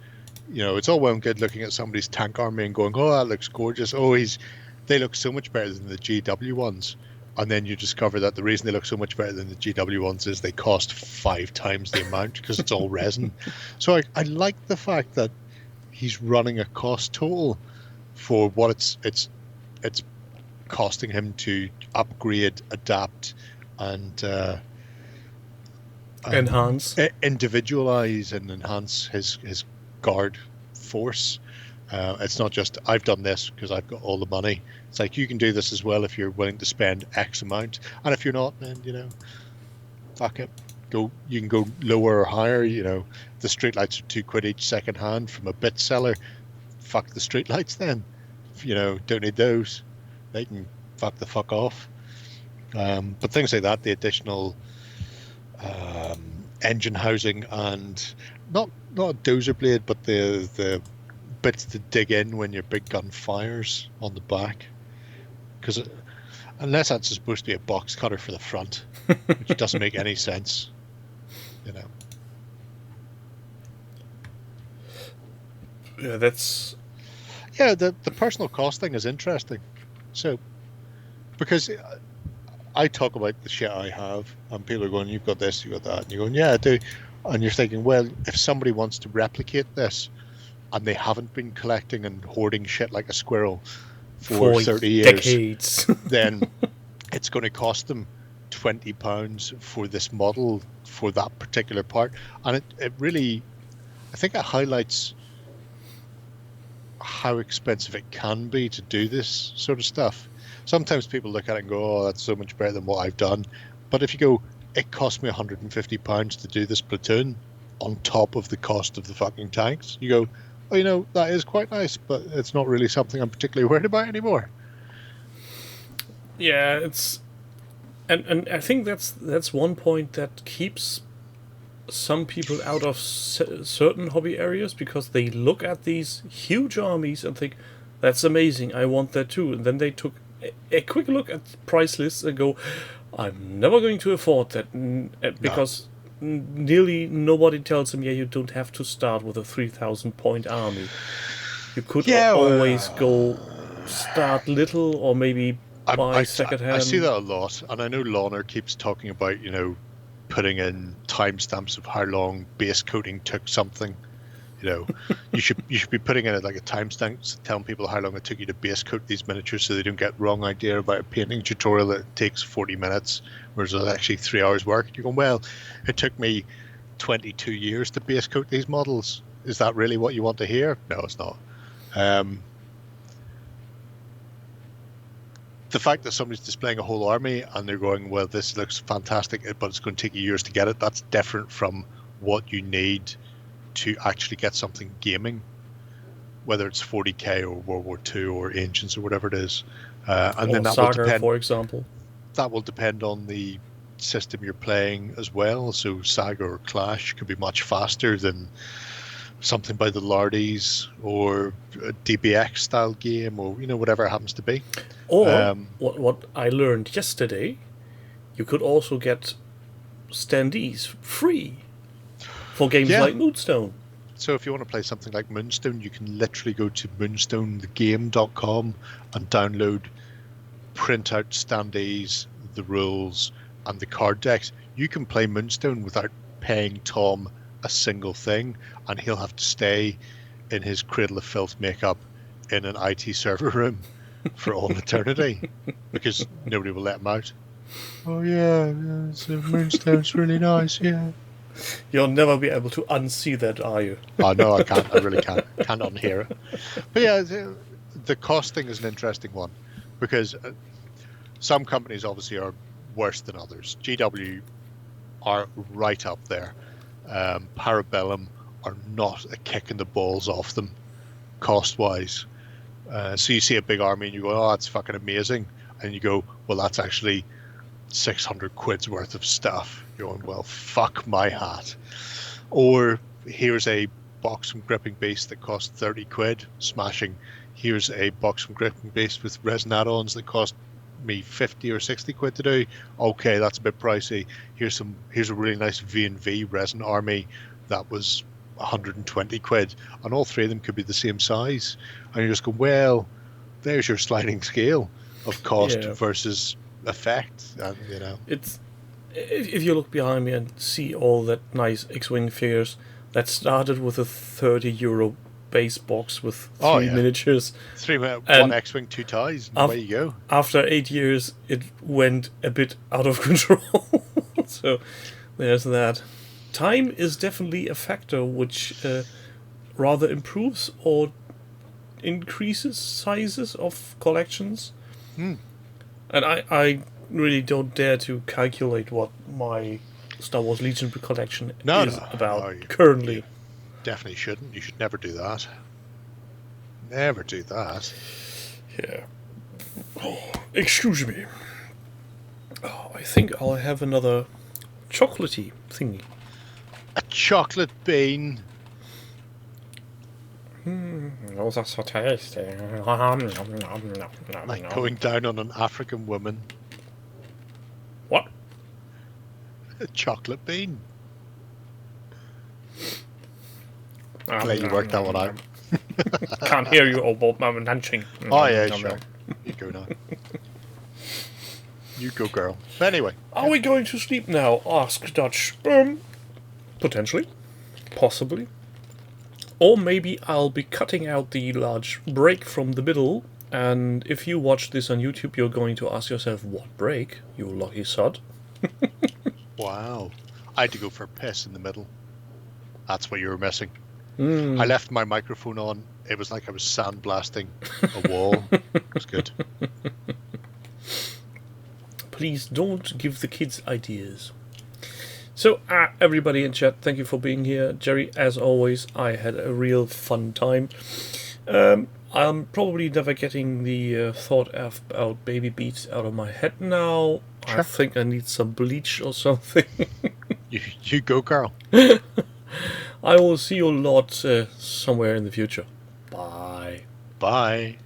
S4: You know, it's all well and good looking at somebody's tank army and going, oh, that looks gorgeous. Oh, they look so much better than the GW ones. And then you discover that the reason they look so much better than the GW ones is they cost 5 times the amount because it's all resin. So I like the fact that he's running a cost total for what it's costing him to upgrade, adapt, and
S3: Enhance.
S4: Individualize and enhance his guard force. It's not just I've done this because I've got all the money. It's like you can do this as well if you're willing to spend X amount, and if you're not, then fuck it. You can go lower or higher. The streetlights are £2 each second hand from a bit seller. Fuck the streetlights then. Don't need those. They can fuck off. But things like that, the additional engine housing and not a dozer blade, but the bits to dig in when your big gun fires on the back, because unless that's supposed to be a box cutter for the front, which doesn't make any sense.
S3: Yeah, that's...
S4: Yeah, the personal cost thing is interesting. So, because I talk about the shit I have, and people are going, you've got this, you've got that, and you're going, yeah, I do. And you're thinking, well, if somebody wants to replicate this, and they haven't been collecting and hoarding shit like a squirrel for 30 years,
S3: decades.
S4: then it's going to cost them £20 for this model for that particular part. And it really, I think it highlights how expensive it can be to do this sort of stuff. Sometimes people look at it and go, oh, that's so much better than what I've done. But if you go, it cost me £150 to do this platoon on top of the cost of the fucking tanks, you go, oh, that is quite nice, but it's not really something I'm particularly worried about anymore.
S3: Yeah, it's... And I think that's one point that keeps some people out of certain hobby areas, because they look at these huge armies and think, that's amazing, I want that too. And then they took a quick look at price lists and go, I'm never going to afford that, because nearly nobody tells them, yeah, you don't have to start with a 3,000 point army. You could always go start little, or maybe buy secondhand.
S4: I see that a lot, and I know Lawner keeps talking about, putting in timestamps of how long base coating took something. You should be putting in it like a timestamp, telling people how long it took you to base coat these miniatures, so they don't get wrong idea about a painting tutorial that takes 40 minutes, whereas it's actually 3 hours work. You're going, well, it took me 22 years to base coat these models. Is that really what you want to hear? No, it's not. the fact that somebody's displaying a whole army and they're going, well, this looks fantastic, but it's going to take you years to get it, that's different from what you need to actually get something gaming, whether it's 40k or World War II or Ancients or whatever it is. And
S3: or
S4: then that
S3: Saga,
S4: will depend,
S3: for example.
S4: that will depend on the system you're playing as well. So Saga or Clash could be much faster than something by the Lardies or a DBX style game, or whatever it happens to be.
S3: Or what I learned yesterday, you could also get standees free for games like Moonstone.
S4: So if you want to play something like Moonstone, you can literally go to moonstonethegame.com and download, print out standees, the rules, and the card decks. You can play Moonstone without paying Tom a single thing, and he'll have to stay in his Cradle of Filth makeup in an IT server room for all eternity because nobody will let him out. Oh yeah, so Moonstone's really nice, yeah.
S3: You'll never be able to unsee that, are you?
S4: Oh no, I can't. I really can't. Can't unhear it. But yeah, the cost thing is an interesting one because some companies obviously are worse than others. GW are right up there. Parabellum are not a kick in the balls off them, cost-wise. So you see a big army and you go, oh, that's fucking amazing. And you go, well, that's actually 600 quid's worth of stuff. You're going, well, fuck my hat. Or here's a box from Gripping Beast that cost 30 quid, smashing. Here's a box from Gripping Beast with resin add-ons that cost me 50 or 60 quid to do. Okay, that's a bit pricey. Here's a really nice V&V resin army that was 120 quid, and all three of them could be the same size, and you just go, well, there's your sliding scale of cost versus effect. And
S3: it's, if you look behind me and see all that nice X-Wing figures that started with a €30 base box with three miniatures.
S4: One X-Wing, 2 ties, and away you go.
S3: After 8 years, it went a bit out of control. So there's that. Time is definitely a factor which rather improves or increases sizes of collections. And I really don't dare to calculate what my Star Wars Legion collection is about currently.
S4: You definitely shouldn't. You should never do that. Never do that.
S3: Yeah. Oh, excuse me. Oh, I think I'll have another chocolatey thingy.
S4: A chocolate bean.
S3: Oh, that's so tasty.
S4: Like going down on an African woman.
S3: What?
S4: A chocolate bean. Glad you worked that one out.
S3: Can't hear you, old man munching.
S4: Oh yeah, sure. You go now. You go, girl. But anyway.
S3: Are we going to sleep now? Asked Dutch. Potentially. Possibly. Or maybe I'll be cutting out the large break from the middle, and if you watch this on YouTube, you're going to ask yourself, what break, you lucky sod?
S4: Wow. I had to go for a piss in the middle. That's what you were missing. I left my microphone on. It was like I was sandblasting a wall. It was good.
S3: Please don't give the kids ideas. So, everybody in chat, thank you for being here. Jerry, as always, I had a real fun time. I'm probably never getting the thought about baby beats out of my head now. Sure. I think I need some bleach or something.
S4: You go, girl.
S3: I will see you a lot somewhere in the future. Bye.
S4: Bye.